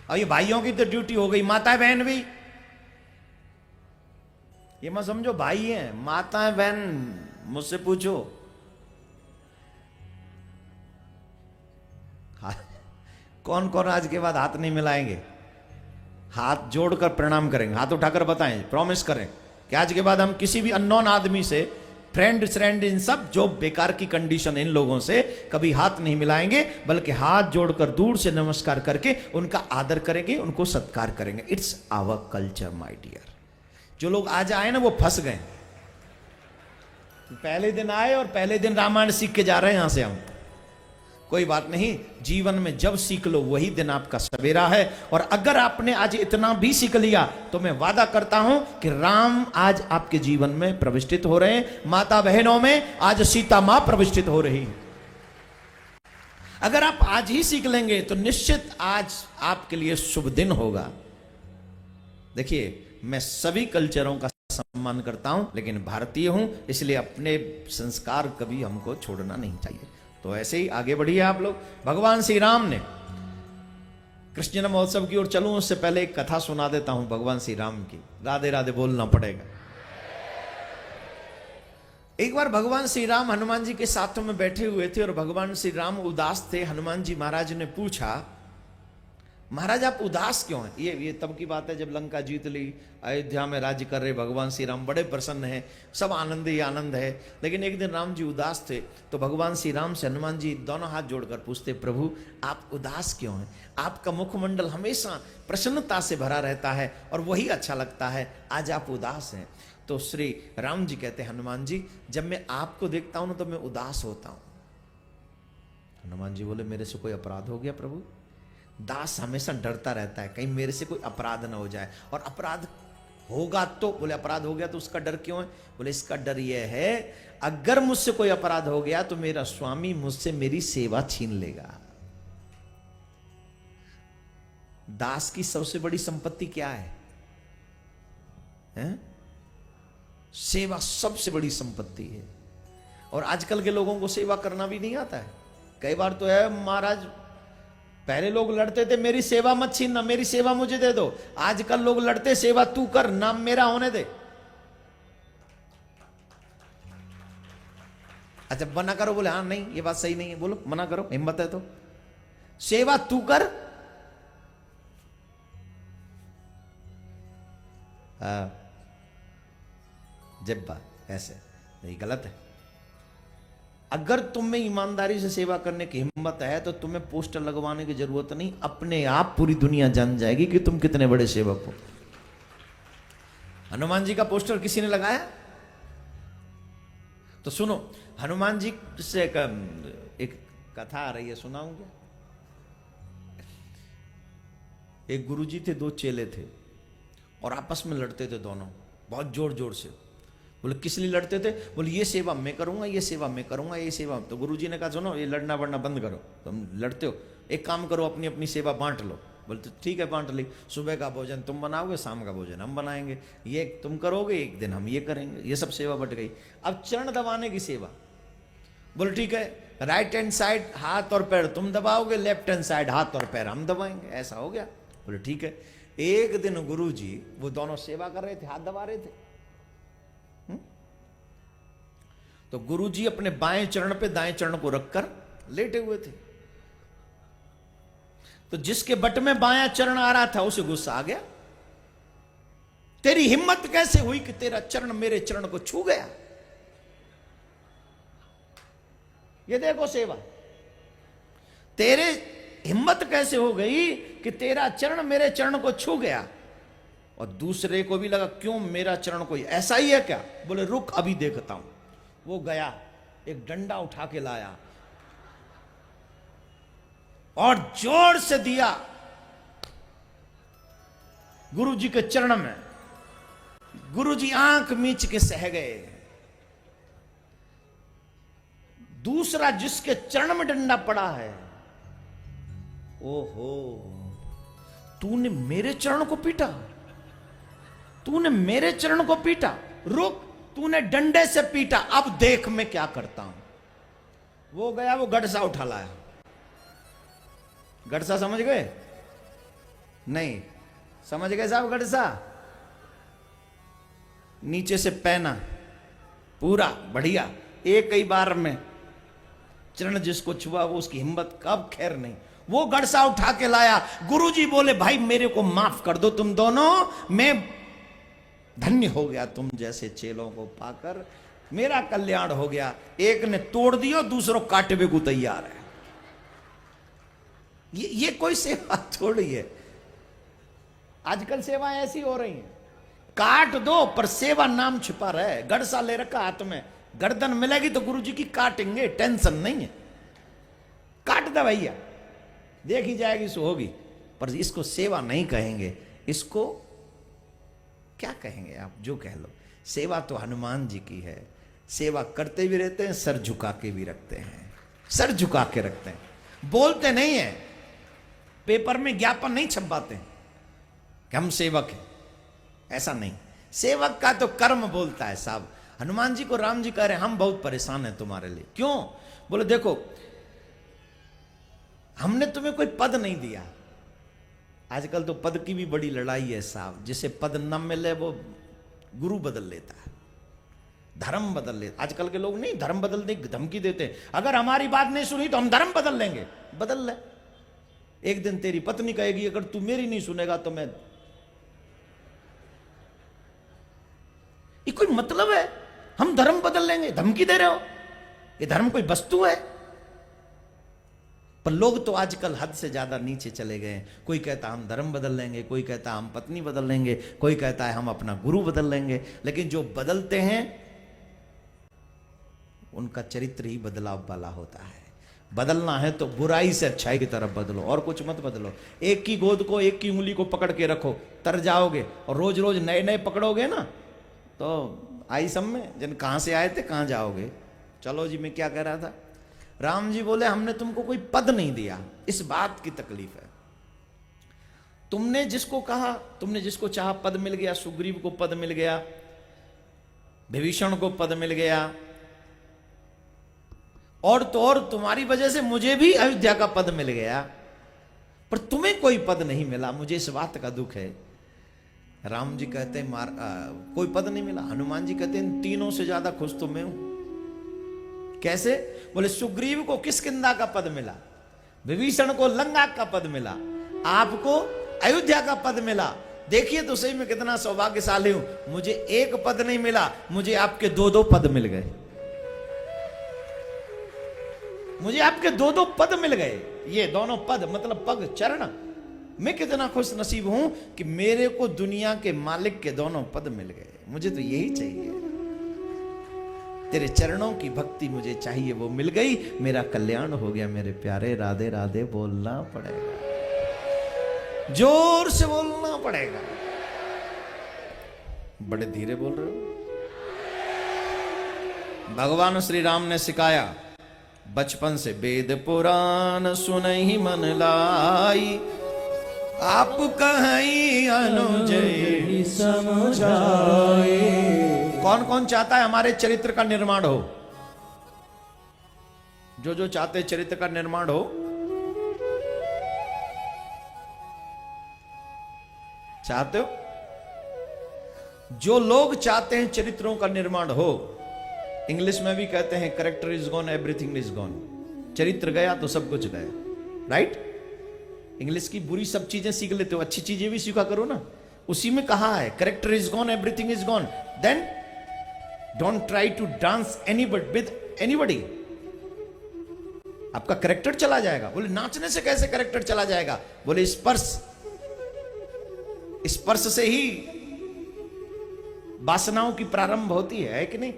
और ये भाइयों की तो ड्यूटी हो गई, माताएं बहन भी। ये मत समझो भाई हैं, माताएं बहन मुझसे पूछो। कौन कौन आज के बाद हाथ नहीं मिलाएंगे? हाथ जोड़कर प्रणाम करेंगे, हाथ उठाकर बताएं, प्रॉमिस करें कि आज के बाद हम किसी भी अननोन आदमी से, फ्रेंड इन सब जो बेकार की कंडीशन, इन लोगों से कभी हाथ नहीं मिलाएंगे, बल्कि हाथ जोड़कर दूर से नमस्कार करके उनका आदर करेंगे, उनको सत्कार करेंगे। It's our culture my dear. जो लोग आज आए ना वो फंस गए। पहले दिन आए और पहले दिन रामायण सीख के जा रहे हैं यहां से हम। कोई बात नहीं, जीवन में जब सीख लो वही दिन आपका सवेरा है। और अगर आपने आज इतना भी सीख लिया तो मैं वादा करता हूं कि राम आज आपके जीवन में प्रविष्टित हो रहे हैं। माता बहनों में आज सीता मां प्रविष्टित हो रही है। अगर आप आज ही सीख लेंगे तो निश्चित आज आपके लिए शुभ दिन होगा। देखिए, मैं सभी कल्चरों का सम्मान करता हूं, लेकिन भारतीय हूं, इसलिए अपने संस्कार कभी हमको छोड़ना नहीं चाहिए। तो ऐसे ही आगे बढ़िए आप लोग। भगवान श्री राम ने, कृष्ण जन्म महोत्सव की ओर चलूं उससे पहले एक कथा सुना देता हूं भगवान श्री राम की। राधे राधे बोलना पड़ेगा। एक बार भगवान श्री राम हनुमान जी के साथों में बैठे हुए थे और भगवान श्री राम उदास थे। हनुमान जी महाराज ने पूछा, महाराज आप उदास क्यों हैं? ये तब की बात है जब लंका जीत ली, अयोध्या में राज्य कर रहे भगवान श्री राम, बड़े प्रसन्न हैं, सब आनंद ही आनंद है। लेकिन एक दिन राम जी उदास थे तो भगवान श्री राम से हनुमान जी दोनों हाथ जोड़कर पूछते, प्रभु आप उदास क्यों हैं? आपका मुखमंडल हमेशा प्रसन्नता से भरा रहता है और वही अच्छा लगता है, आज आप उदास हैं। तो श्री राम जी कहते, हनुमान जी जब मैं आपको देखता हूं ना तो मैं उदास होता हूं। हनुमान जी बोले, मेरे से कोई अपराध हो गया प्रभु? हनुमान जी बोले, नहीं, आपको देखता हूं तो मैं उदास होता हूं। हनुमान जी बोले, मेरे से कोई अपराध हो गया प्रभु? हनुमान जी बोले, नहीं, आपको देखता हूं तो मैं उदास होता हूं। हनुमान जी बोले, मेरे से कोई अपराध हो गया प्रभु? हनुमान जी बोले, दास हमेशा डरता रहता है कहीं मेरे से कोई अपराध ना हो जाए, और अपराध होगा तो, बोले अपराध हो गया तो उसका डर क्यों है? बोले इसका डर यह है अगर मुझसे कोई अपराध हो गया तो मेरा स्वामी मुझसे मेरी सेवा छीन लेगा। दास की सबसे बड़ी संपत्ति क्या है? हैं? सेवा सबसे बड़ी संपत्ति है। और आजकल के लोगों को सेवा करना भी नहीं आता है। कई बार तो है महाराज, पहले लोग लड़ते थे मेरी सेवा मत छीनना, मेरी सेवा मुझे दे दो। आजकल लोग लड़ते सेवा तू कर, नाम मेरा होने दे। अच्छा मना करो, बोले हाँ नहीं ये बात सही नहीं है, बोलो मना करो, हिम्मत है तो। सेवा तू कर, जब्बा ऐसे नहीं, गलत है। अगर तुम में ईमानदारी से सेवा करने की हिम्मत है तो तुम्हें पोस्टर लगवाने की जरूरत नहीं, अपने आप पूरी दुनिया जान जाएगी कि तुम कितने बड़े सेवक हो। हनुमान जी का पोस्टर किसी ने लगाया? तो सुनो, हनुमान जी से एक कथा आ रही है, सुनाऊं क्या? एक गुरुजी थे, दो चेले थे और आपस में लड़ते थे दोनों बहुत जोर जोर से। बोले किस लिए लड़ते थे? बोले ये सेवा मैं करूंगा, ये सेवा मैं करूंगा, ये सेवा। तो गुरुजी ने कहा सुनो ये लड़ना वड़ना बंद करो, तुम लड़ते हो, एक काम करो अपनी अपनी सेवा बांट लो। बोले तो ठीक है बांट ली, सुबह का भोजन तुम बनाओगे, शाम का भोजन हम बनाएंगे, ये तुम करोगे, एक दिन हम ये करेंगे, ये सब सेवा बट गई। अब चरण दबाने की सेवा, बोले ठीक है राइट हैंड साइड हाथ और पैर तुम दबाओगे, लेफ्ट हैंड साइड हाथ और पैर हम दबाएंगे, ऐसा हो गया। बोले ठीक है। एक दिन गुरुजी वो दोनों सेवा कर रहे थे, हाथ दबा रहे थे। तो गुरुजी अपने बाएं चरण पे दाएं चरण को रखकर लेटे हुए थे। तो जिसके बट में बायां चरण आ रहा था उसे गुस्सा आ गया, तेरी हिम्मत कैसे हुई कि तेरा चरण मेरे चरण को छू गया? ये देखो सेवा, तेरे हिम्मत कैसे हो गई कि तेरा चरण मेरे चरण को छू गया? और दूसरे को भी लगा क्यों मेरा चरण कोई ऐसा ही है क्या? बोले रुक अभी देखता हूं। वो गया, एक डंडा उठा के लाया और जोर से दिया गुरुजी के चरण में। गुरुजी आंख मीच के सह गए। दूसरा जिसके चरण में डंडा पड़ा है, ओहो तूने मेरे चरण को पीटा, तूने मेरे चरण को पीटा, रुक तूने डंडे से पीटा, अब देख मैं क्या करता हूं। वो गया, वो गड़सा उठा लाया। गड़सा समझ गए? नहीं समझ गए साहब? गड़सा नीचे से पहना पूरा बढ़िया, एक ही बार में चरण जिसको छुआ वो उसकी हिम्मत कब खैर नहीं। वो गड़सा उठा के लाया। गुरुजी बोले भाई मेरे को माफ कर दो तुम दोनों, मैं धन्य हो गया तुम जैसे चेलों को पाकर, मेरा कल्याण हो गया। एक ने तोड़ दिया, दूसरों काटवे को तैयार है। ये कोई सेवा थोड़ी है। आजकल सेवाएं ऐसी हो रही हैं, काट दो पर सेवा नाम छिपा रहे। गड़सा ले रखा हाथ में, गर्दन मिलेगी तो गुरुजी की काटेंगे, टेंशन नहीं है, काट दे भैया, देखी जाएगी सो होगी। पर इसको सेवा नहीं कहेंगे, इसको क्या कहेंगे आप? जो कह लो। सेवा तो हनुमान जी की है। सेवा करते भी रहते हैं, सर झुका के भी रखते हैं, सर झुका के रखते हैं, बोलते नहीं है, पेपर में ज्ञापन नहीं छपवाते कि हम सेवक हैं, ऐसा नहीं। सेवक का तो कर्म बोलता है साहब। हनुमान जी को राम जी कह रहे हैं हम बहुत परेशान हैं तुम्हारे लिए। क्यों? बोले देखो हमने तुम्हें कोई पद नहीं दिया। आजकल तो पद की भी बड़ी लड़ाई है साहब। जिसे पद न मिले वो गुरु बदल लेता है, धर्म बदल लेता। आजकल के लोग नहीं धर्म बदलने की धमकी देते, अगर हमारी बात नहीं सुनी तो हम धर्म बदल लेंगे। बदल ले, एक दिन तेरी पत्नी कहेगी अगर तू मेरी नहीं सुनेगा तो मैं। ये कोई मतलब है? हम धर्म बदल लेंगे, धमकी दे रहे हो? ये धर्म कोई वस्तु है? पर लोग तो आजकल हद से ज्यादा नीचे चले गए। कोई कहता हम धर्म बदल लेंगे, कोई कहता हम पत्नी बदल लेंगे, कोई कहता है हम अपना गुरु बदल लेंगे। लेकिन जो बदलते हैं उनका चरित्र ही बदलाव वाला होता है। बदलना है तो बुराई से अच्छाई की तरफ बदलो, और कुछ मत बदलो। एक की गोद को, एक की उंगली को पकड़ के रखो, तर जाओगे। और रोज रोज नए नए पकड़ोगे ना तो आई सब में जिन कहां से आए थे कहां जाओगे। चलो जी, मैं क्या कह रहा था। राम जी बोले हमने तुमको कोई पद नहीं दिया, इस बात की तकलीफ है। तुमने जिसको कहा, तुमने जिसको चाहा पद मिल गया। सुग्रीव को पद मिल गया, विभीषण को पद मिल गया, और तो और तुम्हारी वजह से मुझे भी अयोध्या का पद मिल गया, पर तुम्हें कोई पद नहीं मिला, मुझे इस बात का दुख है। राम जी कहते हैं कोई पद नहीं मिला। हनुमान जी कहते हैं तीनों से ज्यादा खुश तो मैं हूं। कैसे? बोले सुग्रीव को किष्किंधा का पद मिला, विभीषण को लंका का पद मिला, आपको अयोध्या का पद मिला। देखिए तो सही मैं कितना सौभाग्यशाली हूं, मुझे एक पद नहीं मिला, मुझे आपके दो दो पद मिल गए। मुझे आपके दो दो पद मिल गए। ये दोनों पद मतलब पग चरण। मैं कितना खुश नसीब हूं कि मेरे को दुनिया के मालिक के दोनों पद मिल गए। मुझे तो यही चाहिए, तेरे चरणों की भक्ति मुझे चाहिए, वो मिल गई, मेरा कल्याण हो गया। मेरे प्यारे राधे राधे बोलना पड़ेगा, जोर से बोलना पड़ेगा। बड़े धीरे बोल रहे हो। भगवान श्री राम ने सिखाया बचपन से, वेद पुराण सुनहि मन लाई, आप कहीं अनुजय समझाए। कौन कौन चाहता है हमारे चरित्र का निर्माण हो? जो जो चाहते चरित्र का निर्माण हो, चाहते हो? जो लोग चाहते हैं चरित्रों का निर्माण हो, इंग्लिश में भी कहते हैं character is gone everything is gone. चरित्र गया तो सब कुछ गया, राइट? इंग्लिश की बुरी सब चीजें सीख लेते हो, अच्छी चीजें भी सीखा करो ना। उसी में कहा है character is gone everything is gone, then don't try to dance anybody with anybody. आपका कैरेक्टर चला जाएगा। बोले नाचने से कैसे कैरेक्टर चला जाएगा? बोले स्पर्श, स्पर्श से ही वासनाओं की प्रारंभ होती है कि नहीं?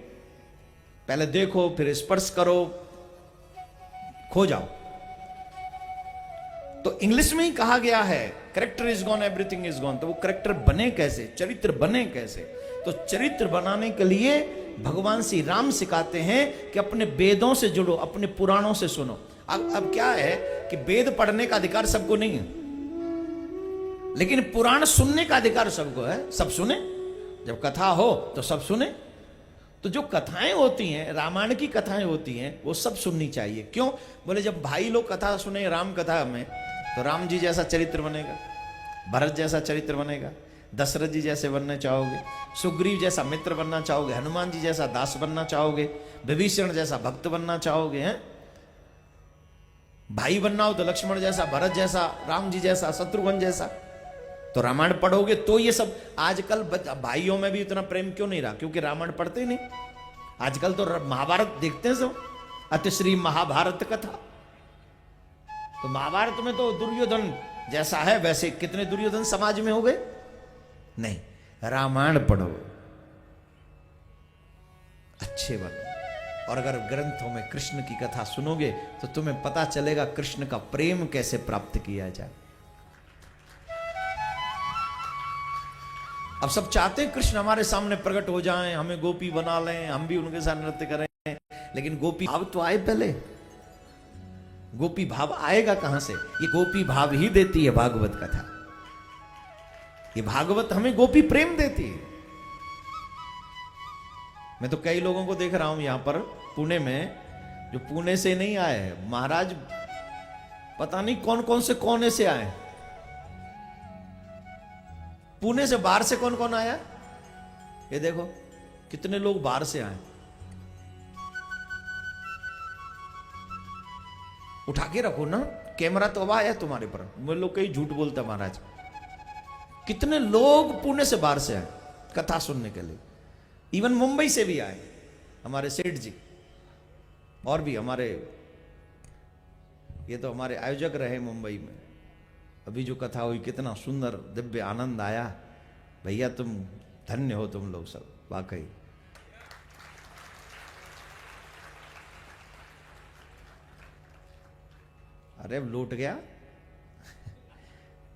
पहले देखो, फिर स्पर्श करो, खो जाओ। तो इंग्लिश में ही कहा गया है character is gone everything is gone. तो वो कैरेक्टर बने कैसे, चरित्र बने कैसे? तो चरित्र बनाने के लिए भगवान श्री राम सिखाते हैं कि अपने वेदों से जुड़ो, अपने पुराणों से सुनो। अब क्या है कि वेद पढ़ने का अधिकार सबको नहीं है, लेकिन पुराण सुनने का अधिकार सबको है। सब सुने, जब कथा हो तो सब सुने। तो जो कथाएं होती हैं, रामायण की कथाएं होती हैं, वो सब सुननी चाहिए। क्यों? बोले जब भाई लोग कथा सुने राम कथा में, तो राम जी जैसा चरित्र बनेगा, भरत जैसा चरित्र बनेगा, दशरथ जी जैसे बनना चाहोगे, सुग्रीव जैसा मित्र बनना चाहोगे, हनुमान जी जैसा दास बनना चाहोगे, विभीषण जैसा भक्त बनना चाहोगे, हैं? भाई बनना हो तो लक्ष्मण जैसा, भरत जैसा, राम जी जैसा, शत्रुघ्न जैसा। तो रामायण पढ़ोगे तो ये सब। आजकल भाइयों में भी इतना प्रेम क्यों नहीं रहा? क्योंकि रामायण पढ़ते ही नहीं। आजकल तो महाभारत देखते हैं सब, अतिश्री महाभारत कथा। तो महाभारत में तो दुर्योधन जैसा है वैसे कितने दुर्योधन समाज में हो गए? नहीं, रामायण पढ़ो, अच्छे बनो। और अगर ग्रंथों में कृष्ण की कथा सुनोगे तो तुम्हें पता चलेगा कृष्ण का प्रेम कैसे प्राप्त किया जाए। अब सब चाहते हैं कृष्ण हमारे सामने प्रकट हो जाएं, हमें गोपी बना लें, हम भी उनके साथ नृत्य करें, लेकिन गोपी भाव तो आए पहले। गोपी भाव आएगा कहां से? ये गोपी भाव ही देती है भागवत कथा। ये भागवत हमें गोपी प्रेम देती है। मैं तो कई लोगों को देख रहा हूं यहां पर पुणे में, जो पुणे से नहीं आए हैं। महाराज पता नहीं कौन कौन से कोने से आए। पुणे से बाहर से कौन कौन आया? ये देखो कितने लोग बाहर से आए। उठा के रखो ना, कैमरा तो अब आया तुम्हारे पर। मुझे लोग कई झूठ बोलते महाराज। कितने लोग पुणे से बाहर से आए कथा सुनने के लिए। इवन मुंबई से भी आए हमारे सेठ जी, और भी हमारे, ये तो हमारे आयोजक रहे मुंबई में। अभी जो कथा हुई कितना सुंदर दिव्य आनंद आया। भैया तुम धन्य हो, तुम लोग सब वाकई। अरे लूट गया।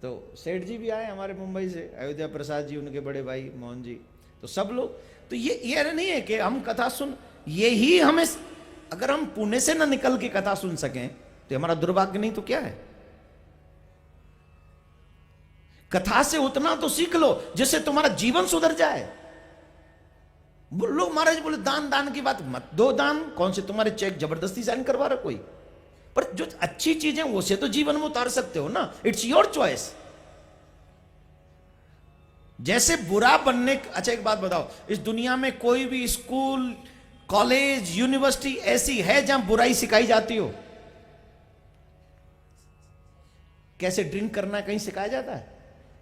तो सेठ जी भी आए हमारे मुंबई से, अयोध्या प्रसाद जी, उनके बड़े भाई मोहन जी, तो सब लोग। तो ये नहीं है कि हम कथा सुन, ये ही हमें, अगर हम पुणे से ना निकल के कथा सुन सकें तो हमारा दुर्भाग्य नहीं तो क्या है। कथा से उतना तो सीख लो जिससे तुम्हारा जीवन सुधर जाए। लोग महाराज बोले दान दान की बात मत दो, दान कौन से तुम्हारे चेक जबरदस्ती साइन करवा रहा कोई, पर जो अच्छी चीजें उसे तो जीवन में उतार सकते हो ना, इट्स योर चॉइस। जैसे बुरा बनने, अच्छा एक बात बताओ, इस दुनिया में कोई भी स्कूल कॉलेज यूनिवर्सिटी ऐसी है जहां बुराई सिखाई जाती हो? कैसे ड्रिंक करना है कहीं सिखाया जाता है?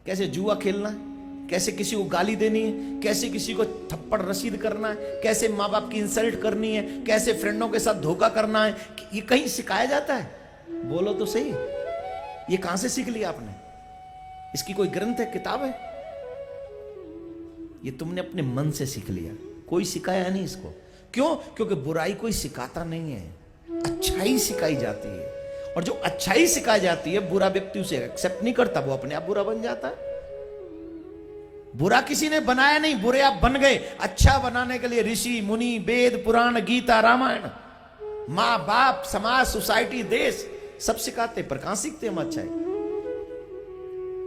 कैसे जुआ खेलना है? कैसे किसी को गाली देनी है? कैसे किसी को थप्पड़ रसीद करना है? कैसे माँ बाप की इंसल्ट करनी है? कैसे फ्रेंडों के साथ धोखा करना है? ये कहीं सिखाया जाता है? बोलो तो सही, ये कहां से सीख लिया आपने? इसकी कोई ग्रंथ है, किताब है? ये तुमने अपने मन से सीख लिया, कोई सिखाया नहीं इसको। क्यों? क्योंकि बुराई कोई सिखाता नहीं है, अच्छाई सिखाई जाती है। और जो अच्छाई सिखाई जाती है बुरा व्यक्ति उसे एक्सेप्ट नहीं करता, वो अपने आप बुरा बन जाता है। बुरा किसी ने बनाया नहीं, बुरे आप बन गए। अच्छा बनाने के लिए ऋषि मुनि, वेद पुराण, गीता, रामायण, माँ बाप, समाज, सोसाइटी, देश सब सिखाते, पर कहां सीखते हम अच्छाई?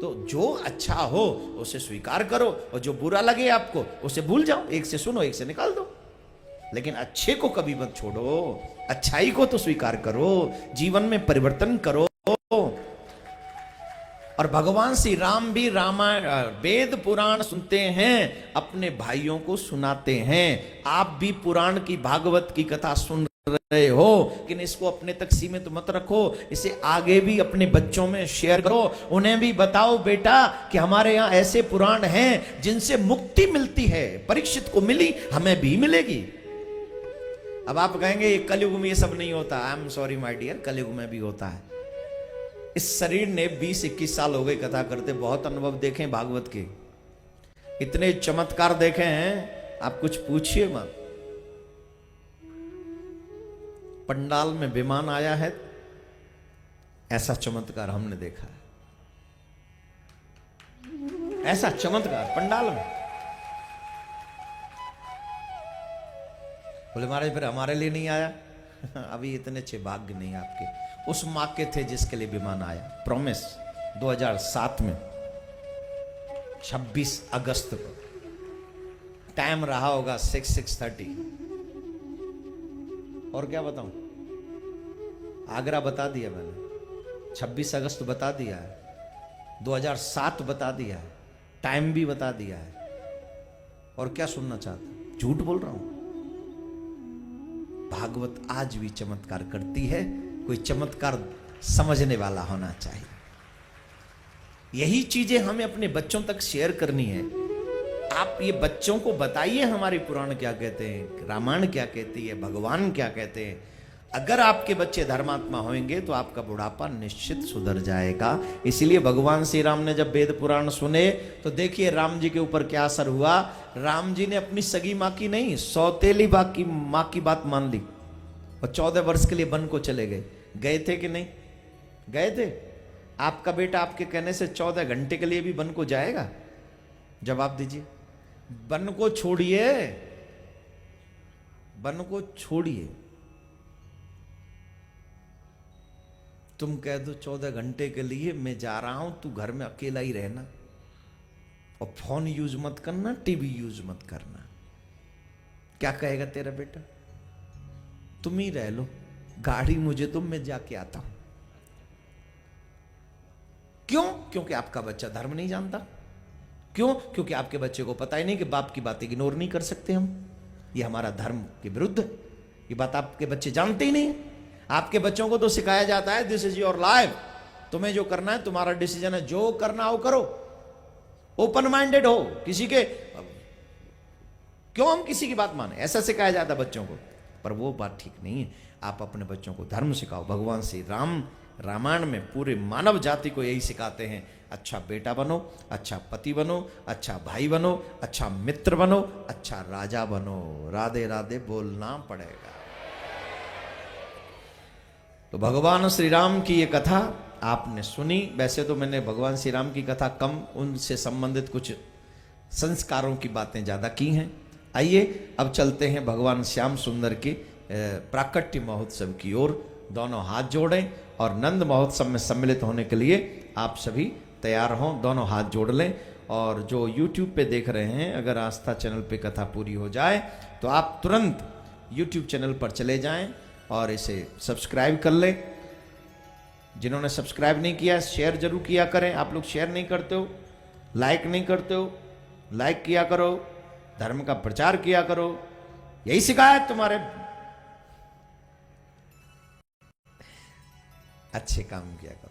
तो जो अच्छा हो उसे स्वीकार करो, और जो बुरा लगे आपको उसे भूल जाओ, एक से सुनो एक से निकाल दो। लेकिन अच्छे को कभी मत छोड़ो, अच्छाई को तो स्वीकार करो, जीवन में परिवर्तन करो। और भगवान श्री राम भी रामायण वेद पुराण सुनते हैं, अपने भाइयों को सुनाते हैं। आप भी पुराण की, भागवत की कथा सुन रहे हो, लेकिन इसको अपने तक सीमित मत रखो, इसे आगे भी अपने बच्चों में शेयर करो। उन्हें भी बताओ बेटा कि हमारे यहाँ ऐसे पुराण हैं जिनसे मुक्ति मिलती है, परीक्षित को मिली, हमें भी मिलेगी। अब आप कहेंगे कलयुग में ये सब नहीं होता। I am sorry my dear, Kalyug में भी होता है। इस शरीर ने 20-21 साल हो गए कथा करते, बहुत अनुभव देखे भागवत के, इतने चमत्कार देखे हैं, आप कुछ पूछिए मत। पंडाल में विमान आया है, ऐसा चमत्कार हमने देखा है, ऐसा चमत्कार पंडाल में। बोले महाराज फिर हमारे लिए नहीं आया? अभी इतने अच्छे भाग्य नहीं आपके। उस माँ के थे जिसके लिए विमान आया, प्रॉमिस 2007 में 26 अगस्त को, टाइम रहा होगा 6:30। और क्या बताऊं, आगरा बता दिया मैंने, 26 अगस्त बता दिया है, 2007 बता दिया है, टाइम भी बता दिया है। और क्या सुनना चाहते? झूठ बोल रहा हूं? भागवत आज भी चमत्कार करती है, कोई चमत्कार समझने वाला होना चाहिए। यही चीजें हमें अपने बच्चों तक शेयर करनी है। आप ये बच्चों को बताइए हमारे पुराण क्या कहते हैं, रामायण क्या कहती है, भगवान क्या कहते हैं। अगर आपके बच्चे धर्मात्मा होंगे तो आपका बुढ़ापा निश्चित सुधर जाएगा। इसीलिए भगवान श्री राम ने जब वेद पुराण सुने तो देखिए राम जी के ऊपर क्या असर हुआ। राम जी ने अपनी सगी माँ की नहीं, सौतेली माँ की बात मान ली और 14 वर्ष के लिए वन को चले गए। गए थे कि नहीं गए थे? आपका बेटा आपके कहने से 14 घंटे के लिए भी वन को जाएगा? जवाब दीजिए। वन को छोड़िए, वन को छोड़िए, तुम कह दो 14 घंटे के लिए मैं जा रहा हूं, तू घर में अकेला ही रहना और फोन यूज मत करना, टीवी यूज मत करना। क्या कहेगा तेरा बेटा? तुम ही रह लो, गाड़ी मुझे तुम, मैं जाके आता हूं। क्यों? क्योंकि आपका बच्चा धर्म नहीं जानता। क्यों? क्योंकि आपके बच्चे को पता ही नहीं कि बाप की बात इग्नोर नहीं कर सकते हम, ये हमारा धर्म के विरुद्ध है। ये बात आपके बच्चे जानते ही नहीं। आपके बच्चों को तो सिखाया जाता है दिस इज योर लाइफ, तुम्हें जो करना है तुम्हारा डिसीजन है, जो करना हो करो, ओपन माइंडेड हो, किसी के क्यों हम किसी की बात माने, ऐसा सिखाया जाता है बच्चों को। पर वो बात ठीक नहीं है। आप अपने बच्चों को धर्म सिखाओ। भगवान श्री राम रामायण में पूरे मानव जाति को यही सिखाते हैं, अच्छा बेटा बनो, अच्छा पति बनो, अच्छा भाई बनो, अच्छा मित्र बनो, अच्छा राजा बनो। राधे राधे बोलना पड़ेगा। तो भगवान श्री राम की ये कथा आपने सुनी। वैसे तो मैंने भगवान श्री राम की कथा कम, उनसे संबंधित कुछ संस्कारों की बातें ज्यादा की हैं। आइए अब चलते हैं भगवान श्याम सुंदर के प्राकट्य महोत्सव की ओर। दोनों हाथ जोड़ें और नंद महोत्सव में सम्मिलित होने के लिए आप सभी तैयार हों। दोनों हाथ जोड़ लें। और जो YouTube पे देख रहे हैं, अगर आस्था चैनल पे कथा पूरी हो जाए तो आप तुरंत YouTube चैनल पर चले जाएं और इसे सब्सक्राइब कर लें। जिन्होंने सब्सक्राइब नहीं किया शेयर जरूर किया करें। आप लोग शेयर नहीं करते हो, लाइक नहीं करते हो, लाइक किया करो, धर्म का प्रचार किया करो। यही शिकायत तुम्हारे अच्छे काम किया करो।